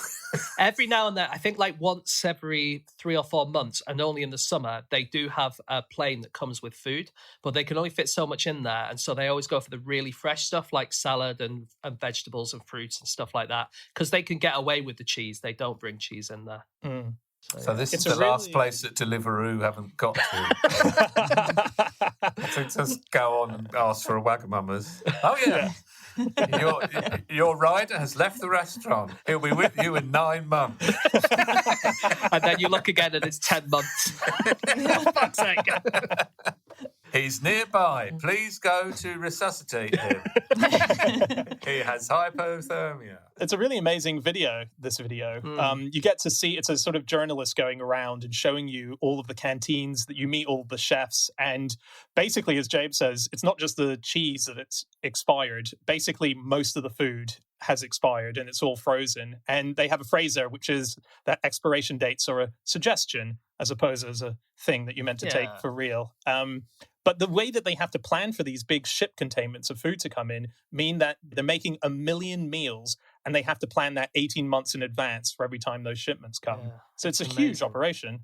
Speaker 2: every now and then, I think like once every 3 or 4 months, and only in the summer, they do have a plane that comes with food, but they can only fit so much in there. And so they always go for the really fresh stuff like salad and vegetables and fruits and stuff like that, because they can get away with the cheese. They don't bring cheese in there.
Speaker 1: Mm.
Speaker 3: So this
Speaker 1: It's
Speaker 3: is
Speaker 1: a
Speaker 3: the last
Speaker 1: really-
Speaker 3: place that Deliveroo haven't got to. So just go on and ask for a Wagamama's. Oh yeah. Your rider has left the restaurant. He'll be with you in 9 months.
Speaker 2: And then you look again and it's 10 months. For fuck's sake.
Speaker 3: He's nearby. Please go to resuscitate him. He has hypothermia.
Speaker 1: It's a really amazing video, this video. You get to see, it's a sort of journalist going around and showing you all of the canteens that you meet all of the chefs. And basically, as James says, it's not just the cheese that it's expired. Basically, most of the food has expired and it's all frozen. And they have a phrase there, which is that expiration dates are a suggestion as opposed as a thing that you're meant to take for real. But the way that they have to plan for these big ship containments of food to come in mean that they're making 1 million meals and they have to plan that 18 months in advance for every time those shipments come.
Speaker 2: Yeah,
Speaker 1: So it's a
Speaker 2: that's
Speaker 1: huge
Speaker 2: amazing.
Speaker 1: operation.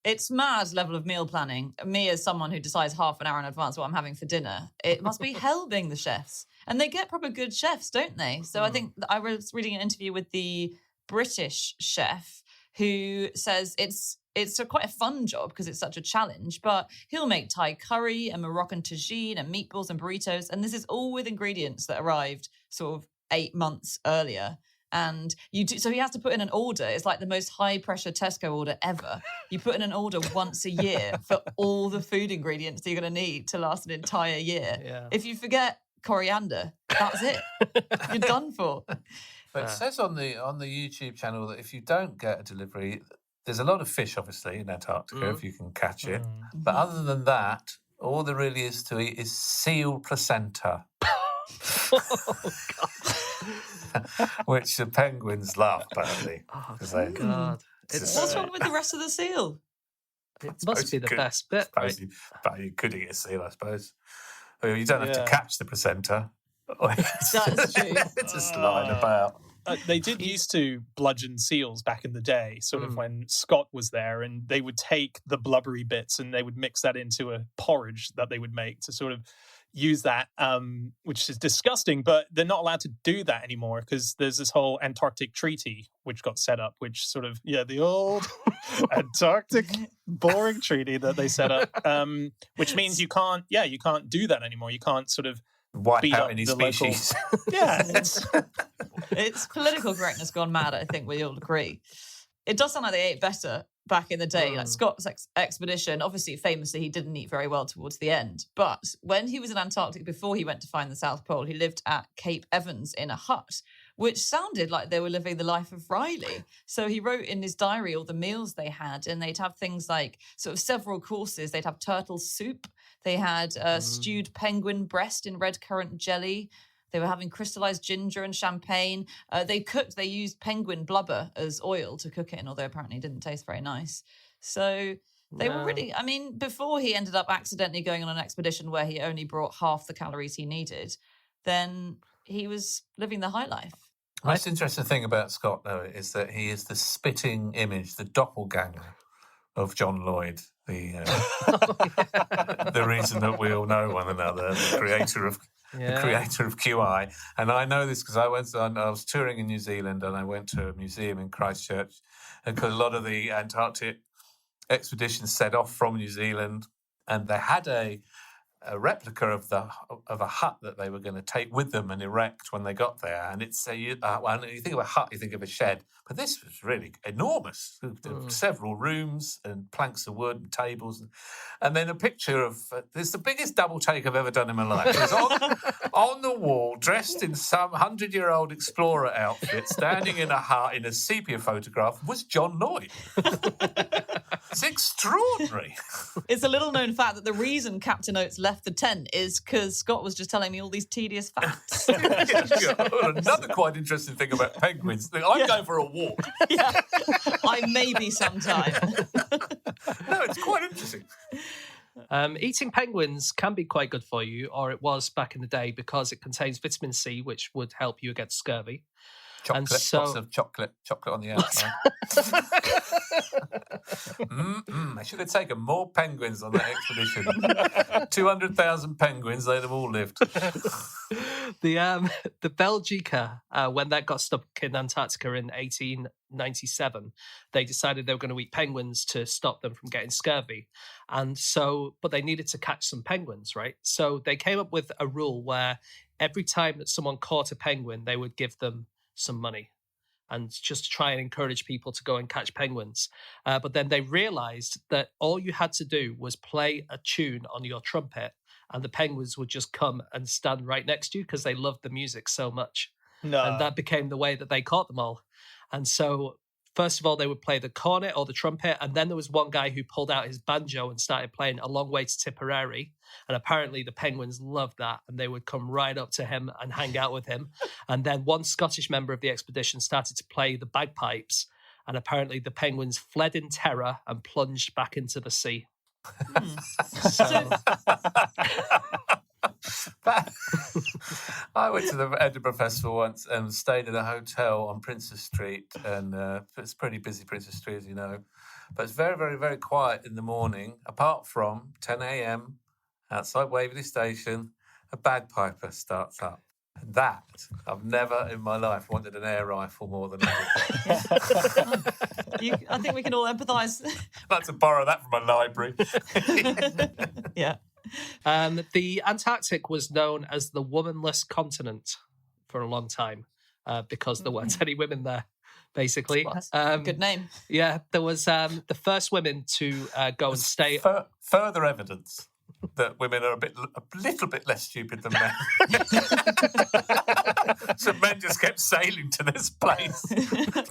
Speaker 4: it's mad level of meal planning. Me as someone who decides half an hour in advance what I'm having for dinner, it must be hell being the chefs. And they get proper good chefs, don't they? So I think I was reading an interview with the British chef who says it's quite a fun job because it's such a challenge, but he'll make Thai curry and Moroccan tagine and meatballs and burritos. And this is all with ingredients that arrived sort of 8 months earlier. And so he has to put in an order. It's like the most high pressure Tesco order ever. You put in an order once a year for all the food ingredients that you're going to need to last an entire year.
Speaker 2: Yeah.
Speaker 4: If you forget coriander, that's it. You're done for.
Speaker 3: But it says on the YouTube channel that if you don't get a delivery, there's a lot of fish, obviously, in Antarctica, if you can catch it. But other than that, all there really is to eat is seal placenta. Which the penguins love, apparently.
Speaker 2: Oh,
Speaker 3: 'cause they-
Speaker 2: God.
Speaker 4: What's wrong with the rest of the seal?
Speaker 2: It must be the
Speaker 3: Good.
Speaker 2: best bit. Right?
Speaker 3: But you could eat a seal, I suppose. Well, you don't have
Speaker 1: Yeah.
Speaker 3: to catch the placenta.
Speaker 4: That's true.
Speaker 3: It's just lying about.
Speaker 1: They did used to bludgeon seals back in the day, sort of when Scott was there, and they would take the blubbery bits and they would mix that into a porridge that they would make to sort of use that, which is disgusting, but they're not allowed to do that anymore because there's this whole Antarctic treaty which got set up, which sort of, the old Antarctic boring treaty that they set up, which means you can't do that anymore. You can't sort of
Speaker 3: Wipe
Speaker 1: beat
Speaker 3: out
Speaker 1: up
Speaker 3: any
Speaker 1: the local-
Speaker 3: species.
Speaker 4: It's political correctness gone mad, I think we all agree. It does sound like they ate better back in the day. Like Scott's expedition, obviously, famously, he didn't eat very well towards the end. But when he was in Antarctica, before he went to find the South Pole, he lived at Cape Evans in a hut, which sounded like they were living the life of Riley. So he wrote in his diary all the meals they had, and they'd have things like sort of several courses. They'd have turtle soup. They had stewed penguin breast in red currant jelly. They were having crystallized ginger and champagne. They used penguin blubber as oil to cook it in, although apparently it didn't taste very nice. So they were really, before he ended up accidentally going on an expedition where he only brought half the calories he needed, then he was living the high life.
Speaker 3: The most interesting thing about Scott, though, is that he is the spitting image, the doppelganger of John Lloyd, the reason that we all know one another, the creator of QI. And I know this because I was touring in New Zealand and I went to a museum in Christchurch, and because a lot of the Antarctic expeditions set off from New Zealand, and they had a replica of a hut that they were going to take with them and erect when they got there. And it's when you think of a hut, you think of a shed, but this was really enormous. Several rooms and planks of wood and tables, and then a picture of this is the biggest double take I've ever done in my life. It was on the wall, dressed in some 100-year-old explorer outfit, standing in a hut in a sepia photograph, was John Lloyd. It's extraordinary.
Speaker 4: It's a little known fact that the reason Captain Oates left the tent is because Scott was just telling me all these tedious facts.
Speaker 3: Another quite interesting thing about penguins. I'm going for a walk.
Speaker 4: Yeah, I may be sometime.
Speaker 3: No, it's quite interesting.
Speaker 2: Eating penguins can be quite good for you, or it was back in the day, because it contains vitamin C, which would help you against scurvy.
Speaker 3: Lots of chocolate on the outside. I should have taken more penguins on that expedition. 200,000 penguins, they'd have all lived.
Speaker 2: The Belgica, when that got stuck in Antarctica in 1897, they decided they were going to eat penguins to stop them from getting scurvy. But they needed to catch some penguins, right? So they came up with a rule where every time that someone caught a penguin, they would give them some money, and just to try and encourage people to go and catch penguins. But then they realized that all you had to do was play a tune on your trumpet, and the penguins would just come and stand right next to you because they loved the music so much.
Speaker 1: No.
Speaker 2: And that became the way that they caught them all. And so, first of all, they would play the cornet or the trumpet, and then there was one guy who pulled out his banjo and started playing A Long Way to Tipperary. And apparently the penguins loved that, and they would come right up to him and hang out with him. And then one Scottish member of the expedition started to play the bagpipes, and apparently the penguins fled in terror and plunged back into the sea.
Speaker 3: I went to the Edinburgh Festival once and stayed in a hotel on Princess Street, and it's pretty busy, Princess Street, as you know. But it's very, very, very quiet in the morning, apart from 10 a.m. outside Waverley Station, a bagpiper starts up. And that, I've never in my life wanted an air rifle more than I did.
Speaker 4: I think we can all empathise.
Speaker 3: I'd like to borrow that from my library.
Speaker 4: Yeah.
Speaker 2: The Antarctic was known as the womanless continent for a long time because there weren't any women there, basically.
Speaker 4: Well, that's a good name.
Speaker 2: Yeah, there was the first women to go and stay.
Speaker 3: Further evidence that women are a little bit less stupid than men. So men just kept sailing to this place,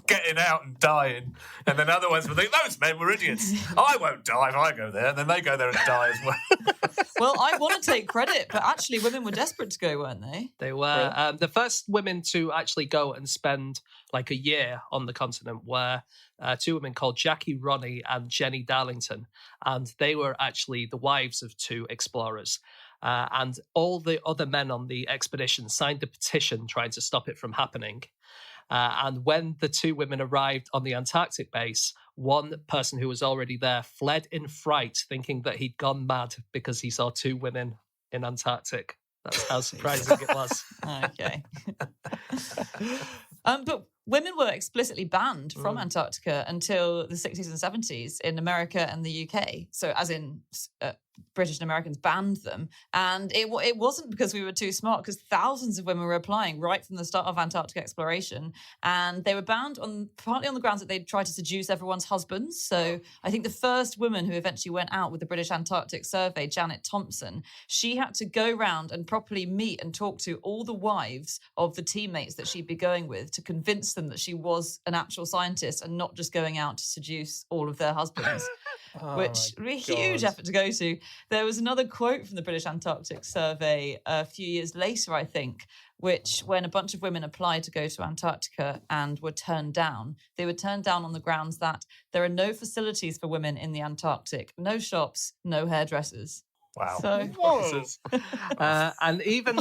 Speaker 3: getting out and dying, and then other ones would think, those men were idiots. I won't die if I go there, and then they go there and die as well.
Speaker 4: Well, I want to take credit, but actually women were desperate to go, weren't they?
Speaker 2: They were. The first women to actually go and spend like a year on the continent were two women called Jackie Ronnie and Jenny Darlington. And they were actually the wives of two explorers. And all the other men on the expedition signed a petition trying to stop it from happening. And when the two women arrived on the Antarctic base, one person who was already there fled in fright, thinking that he'd gone mad because he saw two women in Antarctic. That's how surprising it was.
Speaker 4: Okay. But women were explicitly banned from Antarctica until the 60s and 70s in America and the UK. So as in British and Americans banned them. And it wasn't because we were too smart, because thousands of women were applying right from the start of Antarctic exploration. And they were banned partly on the grounds that they'd tried to seduce everyone's husbands. So I think the first woman who eventually went out with the British Antarctic Survey, Janet Thompson, she had to go round and properly meet and talk to all the wives of the teammates that she'd be going with to convince them that she was an actual scientist and not just going out to seduce all of their husbands. Which was a huge effort to go to. There was another quote from the British Antarctic Survey a few years later, I think, which when a bunch of women applied to go to Antarctica and were turned down, they were turned down on the grounds that there are no facilities for women in the Antarctic, no shops, no hairdressers.
Speaker 3: Wow.
Speaker 4: So,
Speaker 1: Whoa.
Speaker 2: And even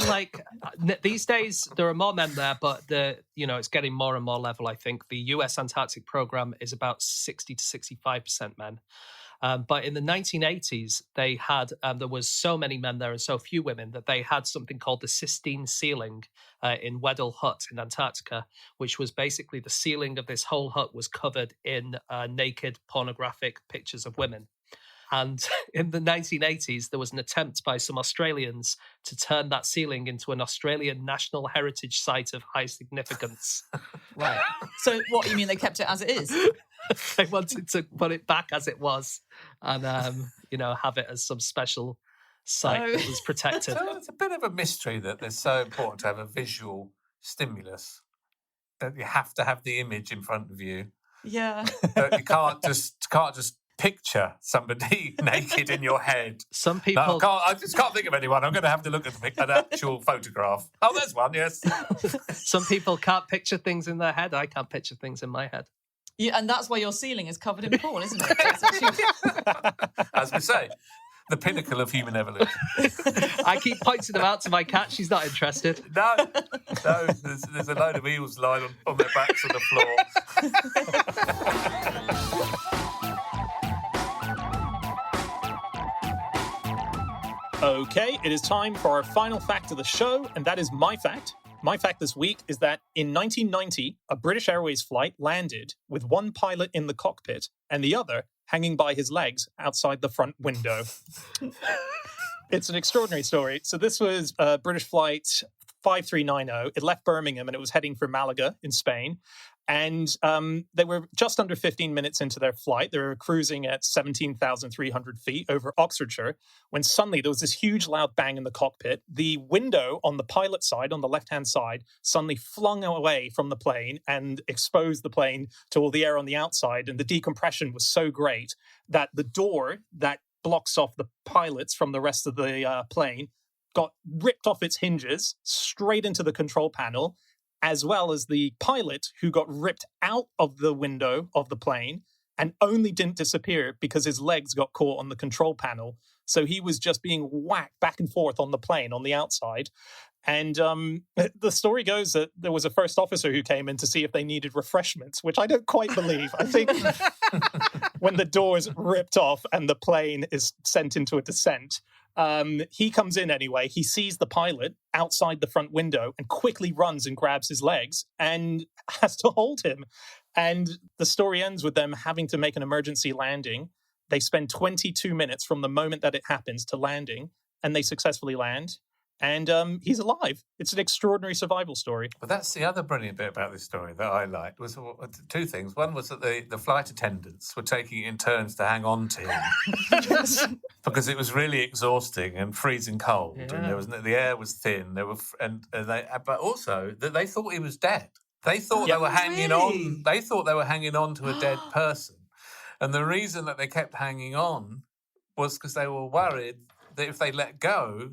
Speaker 2: these days, there are more men there, but it's getting more and more level. I think the US Antarctic program is about 60 to 65% men. But in the 1980s, they had there was so many men there and so few women that they had something called the Sistine ceiling in Weddell Hut in Antarctica, which was basically the ceiling of this whole hut was covered in naked pornographic pictures of women. And in the 1980s, there was an attempt by some Australians to turn that ceiling into an Australian National Heritage Site of high significance.
Speaker 4: right. So what, you mean they kept it as it is?
Speaker 2: They wanted to put it back as it was and, have it as some special site that was protected.
Speaker 3: So it's a bit of a mystery that it's so important to have a visual stimulus, that you have to have the image in front of you.
Speaker 4: Yeah.
Speaker 3: That you can't just picture somebody naked in your head.
Speaker 2: Some people...
Speaker 3: No, I just can't think of anyone. I'm going to have to look at an actual photograph. Oh, there's one, yes.
Speaker 2: Some people can't picture things in their head. I can't picture things in my head.
Speaker 4: Yeah, and that's why your ceiling is covered in porn, isn't it?
Speaker 3: As we say, the pinnacle of human evolution.
Speaker 2: I keep pointing them out to my cat. She's not interested.
Speaker 3: No, there's a load of eels lying on their backs on the floor.
Speaker 1: Okay, it is time for our final fact of the show, and that is my fact. My fact this week is that in 1990, a British Airways flight landed with one pilot in the cockpit and the other hanging by his legs outside the front window. It's an extraordinary story. So this was British flight 5390. It left Birmingham and it was heading for Malaga in Spain. And they were just under 15 minutes into their flight. They were cruising at 17,300 feet over Oxfordshire when suddenly there was this huge loud bang in the cockpit. The window on the pilot side, on the left-hand side, suddenly flung away from the plane and exposed the plane to all the air on the outside. And the decompression was so great that the door that blocks off the pilots from the rest of the plane got ripped off its hinges straight into the control panel, as well as the pilot who got ripped out of the window of the plane and only didn't disappear because his legs got caught on the control panel. So he was just being whacked back and forth on the plane on the outside. And the story goes that there was a first officer who came in to see if they needed refreshments, which I don't quite believe. I think when the door's ripped off and the plane is sent into a descent, he comes in anyway. He sees the pilot outside the front window and quickly runs and grabs his legs and has to hold him. And the story ends with them having to make an emergency landing. They spend 22 minutes from the moment that it happens to landing, and they successfully land. And he's alive. It's an extraordinary survival story.
Speaker 3: But that's the other brilliant bit about this story that I liked was two things. One was that the flight attendants were taking it in turns to hang on to him because it was really exhausting and freezing cold, and the air was thin. But also that they thought he was dead. They thought they were hanging on. They thought they were hanging on to a dead person, and the reason that they kept hanging on was because they were worried that if they let go,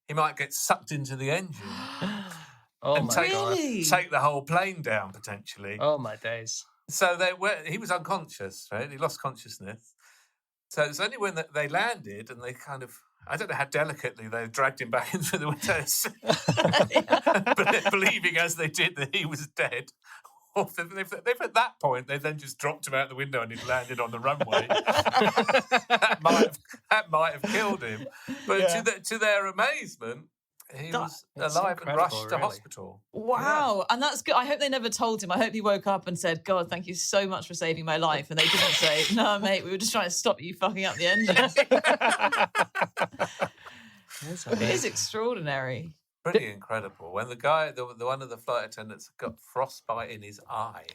Speaker 3: he might get sucked into the engine and take the whole plane down, potentially.
Speaker 2: Oh, my days.
Speaker 3: So he was unconscious, right? He lost consciousness. So it's only when they landed and they kind of, I don't know how delicately they dragged him back in through the windows, believing as they did that he was dead. Or if at that point they then just dropped him out the window and he landed on the runway, that might have killed him. But to their amazement, he was alive and rushed to hospital.
Speaker 4: Wow. And that's good. I hope they never told him. I hope he woke up and said, God, thank you so much for saving my life. And they didn't say, no, mate, we were just trying to stop you fucking up the engines. It is extraordinary.
Speaker 3: Pretty incredible. When the guy, one of the flight attendants got frostbite in his eye.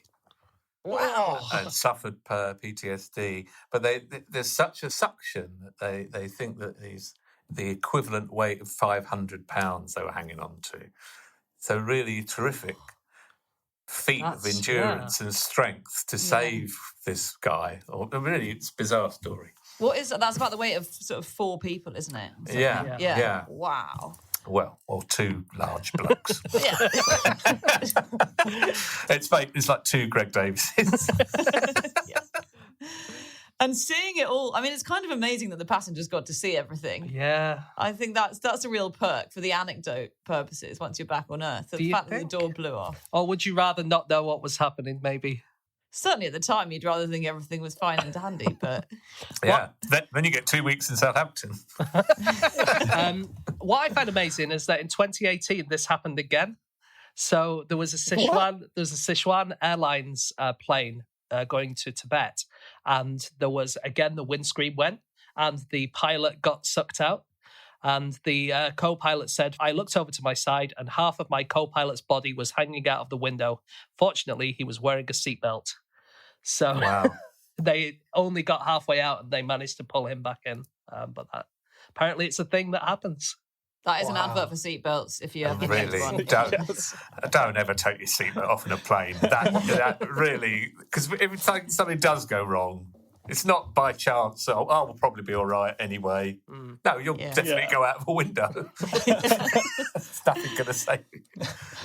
Speaker 4: Wow.
Speaker 3: And suffered PTSD. But there's such a suction that they think that he's the equivalent weight of 500 pounds they were hanging on to. So really terrific feat of endurance and strength to save this guy. Really, it's a bizarre story.
Speaker 4: What is that? That's about the weight of sort of 4 people, isn't it?
Speaker 3: Yeah.
Speaker 4: Wow.
Speaker 3: Well, or 2 large blokes. It's like 2 Greg Davies.
Speaker 4: And seeing it all, I mean, it's kind of amazing that the passengers got to see everything.
Speaker 2: Yeah.
Speaker 4: I think that's a real perk for the anecdote purposes once you're back on Earth. The fact that the door blew off.
Speaker 2: Or would you rather not know what was happening, maybe?
Speaker 4: Certainly at the time, you'd rather think everything was fine and dandy, but...
Speaker 3: Yeah, then you get 2 weeks in Southampton.
Speaker 2: What I find amazing is that in 2018, this happened again. So there was a Sichuan Airlines plane going to Tibet, and there was, again, the windscreen went, and the pilot got sucked out. And the co-pilot said, I looked over to my side and half of my co-pilot's body was hanging out of the window. Fortunately, he was wearing a seatbelt. So they only got halfway out and they managed to pull him back in. But apparently it's a thing that happens.
Speaker 4: That is an advert for seatbelts if you ever
Speaker 3: really
Speaker 4: one.
Speaker 3: don't ever take your seatbelt off in a plane. That really, because if something does go wrong, it's not by chance. So we'll probably be all right anyway. No, you'll definitely go out of a window. It's nothing going to save you.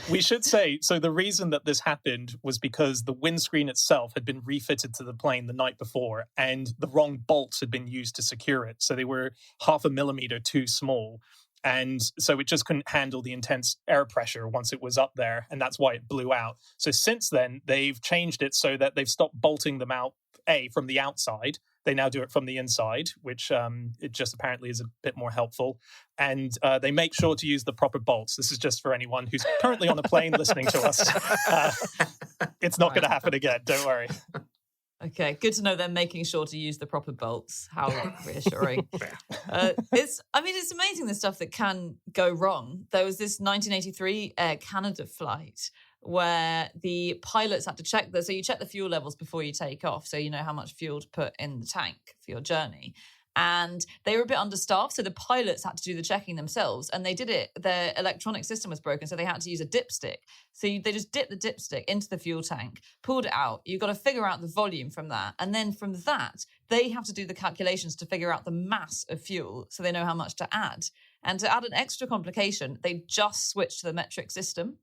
Speaker 1: We should say, so the reason that this happened was because the windscreen itself had been refitted to the plane the night before and the wrong bolts had been used to secure it. So they were 0.5 millimeter too small. And so it just couldn't handle the intense air pressure once it was up there. And that's why it blew out. So since then, they've changed it so that they've stopped bolting them out, from the outside. They now do it from the inside, which it just apparently is a bit more helpful. And they make sure to use the proper bolts. This is just for anyone who's currently on a plane listening to us. It's not going to happen again. Don't worry.
Speaker 4: Okay, good to know they're making sure to use the proper bolts. How reassuring. It's amazing the stuff that can go wrong. There was this 1983 Air Canada flight where the pilots had to check so you check the fuel levels before you take off, so you know how much fuel to put in the tank for your journey. And they were a bit understaffed, so the pilots had to do the checking themselves, and they did it. Their electronic system was broken, so they had to use a dipstick. So they just dipped the dipstick into the fuel tank, pulled it out. You've got to figure out the volume from that. And then from that, they have to do the calculations to figure out the mass of fuel so they know how much to add. And to add an extra complication, they just switched to the metric system,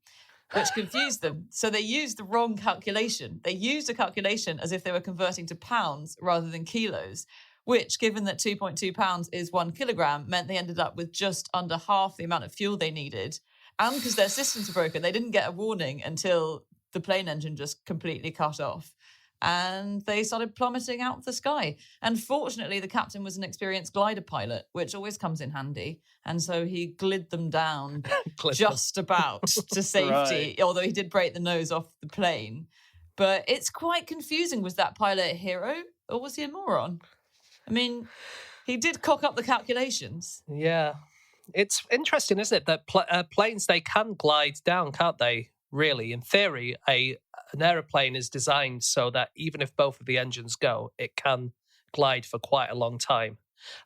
Speaker 4: which confused them. So they used the wrong calculation. They used a calculation as if they were converting to pounds rather than kilos, which, given that 2.2 pounds is 1 kilogram, meant they ended up with just under half the amount of fuel they needed. And because their systems were broken, they didn't get a warning until the plane engine just completely cut off. And they started plummeting out of the sky. And fortunately, the captain was an experienced glider pilot, which always comes in handy. And so he glid them down just about to safety, although he did break the nose off the plane. But it's quite confusing. Was that pilot a hero or was he a moron? I mean, he did cock up the calculations.
Speaker 2: Yeah. It's interesting, isn't it, that planes, they can glide down, can't they? Really, in theory, an aeroplane is designed so that even if both of the engines go, it can glide for quite a long time.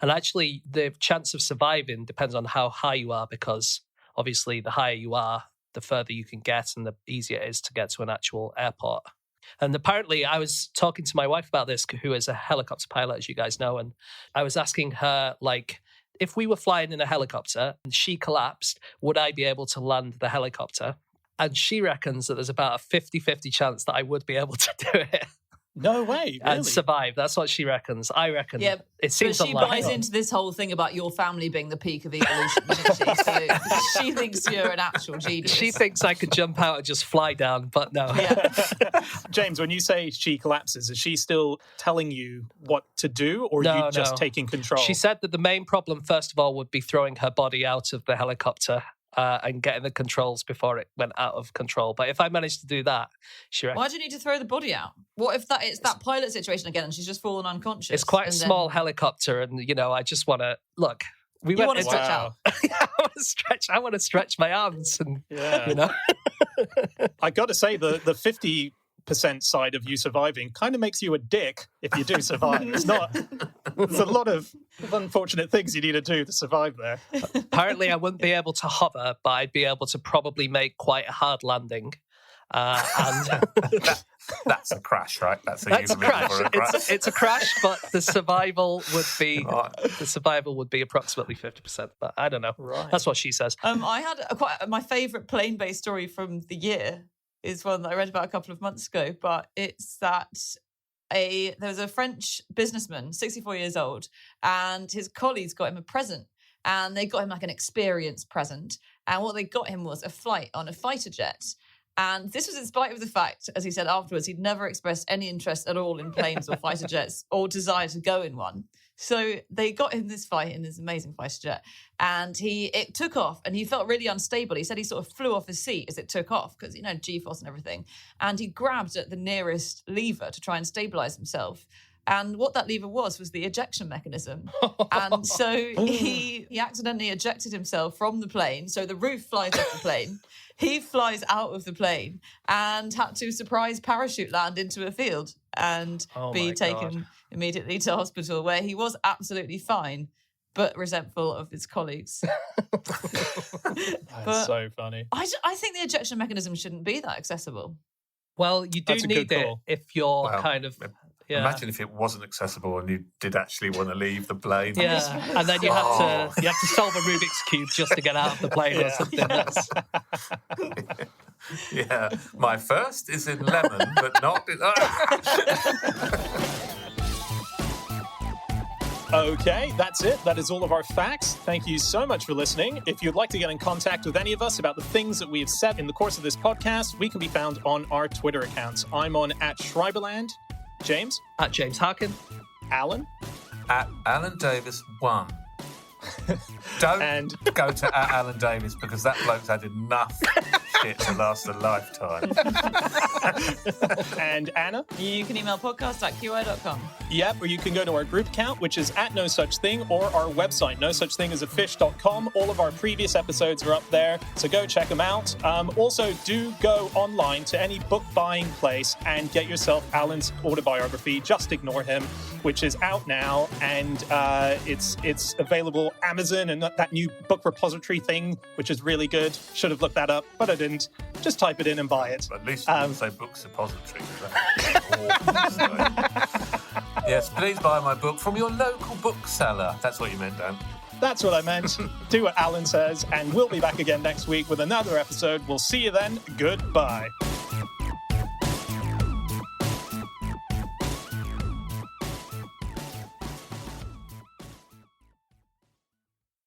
Speaker 2: And actually, the chance of surviving depends on how high you are, because obviously the higher you are, the further you can get and the easier it is to get to an actual airport. And apparently, I was talking to my wife about this, who is a helicopter pilot, as you guys know, and I was asking her, like, if we were flying in a helicopter and she collapsed, would I be able to land the helicopter? And she reckons that there's about a 50-50 chance that I would be able to do it.
Speaker 1: No way, really?
Speaker 2: And survive. That's what she reckons. I reckon it seems
Speaker 4: but she
Speaker 2: unlikely.
Speaker 4: buys into this whole thing about your family being the peak of evolution, doesn't she? So she thinks you're an actual genius.
Speaker 2: She thinks I could jump out and just fly down, but no.
Speaker 4: Yeah.
Speaker 1: James, when you say she collapses, is she still telling you what to do, or are you just taking control?
Speaker 2: She said that the main problem, first of all, would be throwing her body out of the helicopter and getting the controls before it went out of control. But if I managed to do that, she reckons...
Speaker 4: Why do you need to throw the body out? What if it's that pilot situation again and she's just fallen unconscious?
Speaker 2: It's quite a small helicopter and, I just want to... Look,
Speaker 4: you want to stretch out?
Speaker 2: I want to stretch my arms and,
Speaker 1: I got to say, the 50% side of you surviving kind of makes you a dick if you do survive. There's a lot of unfortunate things you need to do to survive there.
Speaker 2: Apparently, I wouldn't be able to hover, but I'd be able to probably make quite a hard landing. And
Speaker 3: that's a crash, right? That's a
Speaker 2: crash.
Speaker 3: For a crash.
Speaker 2: It's a crash, but the survival would be approximately 50%. But I don't know.
Speaker 1: Right.
Speaker 2: That's what she says.
Speaker 4: I had my favourite plane-based story from the year is one that I read about a couple of months ago, but it's that there was a French businessman, 64 years old, and his colleagues got him a present. And they got him like an experience present. And what they got him was a flight on a fighter jet. And this was in spite of the fact, as he said afterwards, he'd never expressed any interest at all in planes or fighter jets or desire to go in one. So they got him this flight in this amazing fighter jet. And it took off and he felt really unstable. He said he sort of flew off his seat as it took off because, G-force and everything. And he grabbed at the nearest lever to try and stabilize himself. And what that lever was the ejection mechanism. And so he accidentally ejected himself from the plane. So the roof flies off the plane. He flies out of the plane and had to surprise parachute land into a field and be taken immediately to hospital, where he was absolutely fine, but resentful of his colleagues.
Speaker 1: That's so funny.
Speaker 4: I think the ejection mechanism shouldn't be that accessible.
Speaker 2: Well, you do need it if you're Yeah.
Speaker 3: Imagine if it wasn't accessible and you did actually want to leave the plane.
Speaker 2: Yeah, and then you have to solve a Rubik's Cube just to get out of the plane or something.
Speaker 3: Yeah, my first is in lemon, but not in...
Speaker 1: Okay, that's it. That is all of our facts. Thank you so much for listening. If you'd like to get in contact with any of us about the things that we have said in the course of this podcast, we can be found on our Twitter accounts. I'm on @Schreiberland. James?
Speaker 2: @James Harkin.
Speaker 1: Alan?
Speaker 3: @Alan Davies 1. Don't go to @Alan Davies because that bloke's had enough shit to last a lifetime.
Speaker 1: And Anna?
Speaker 4: You can email podcast@qi.com.
Speaker 1: Yep, or you can go to our group account, which is @NoSuchThing, or our website, nosuchthingasafish.com. All of our previous episodes are up there, so go check them out. Also, do go online to any book buying place and get yourself Alan's autobiography, Just Ignore Him, which is out now, and it's available Amazon and that new book repository thing, which is really good. Should have looked that up, but I didn't. Just type it in and buy it.
Speaker 3: At least you didn't say books repository. Yes, please buy my book from your local bookseller. That's what you meant, Dan.
Speaker 1: That's what I meant. Do what Alan says, and we'll be back again next week with another episode. We'll see you then. Goodbye.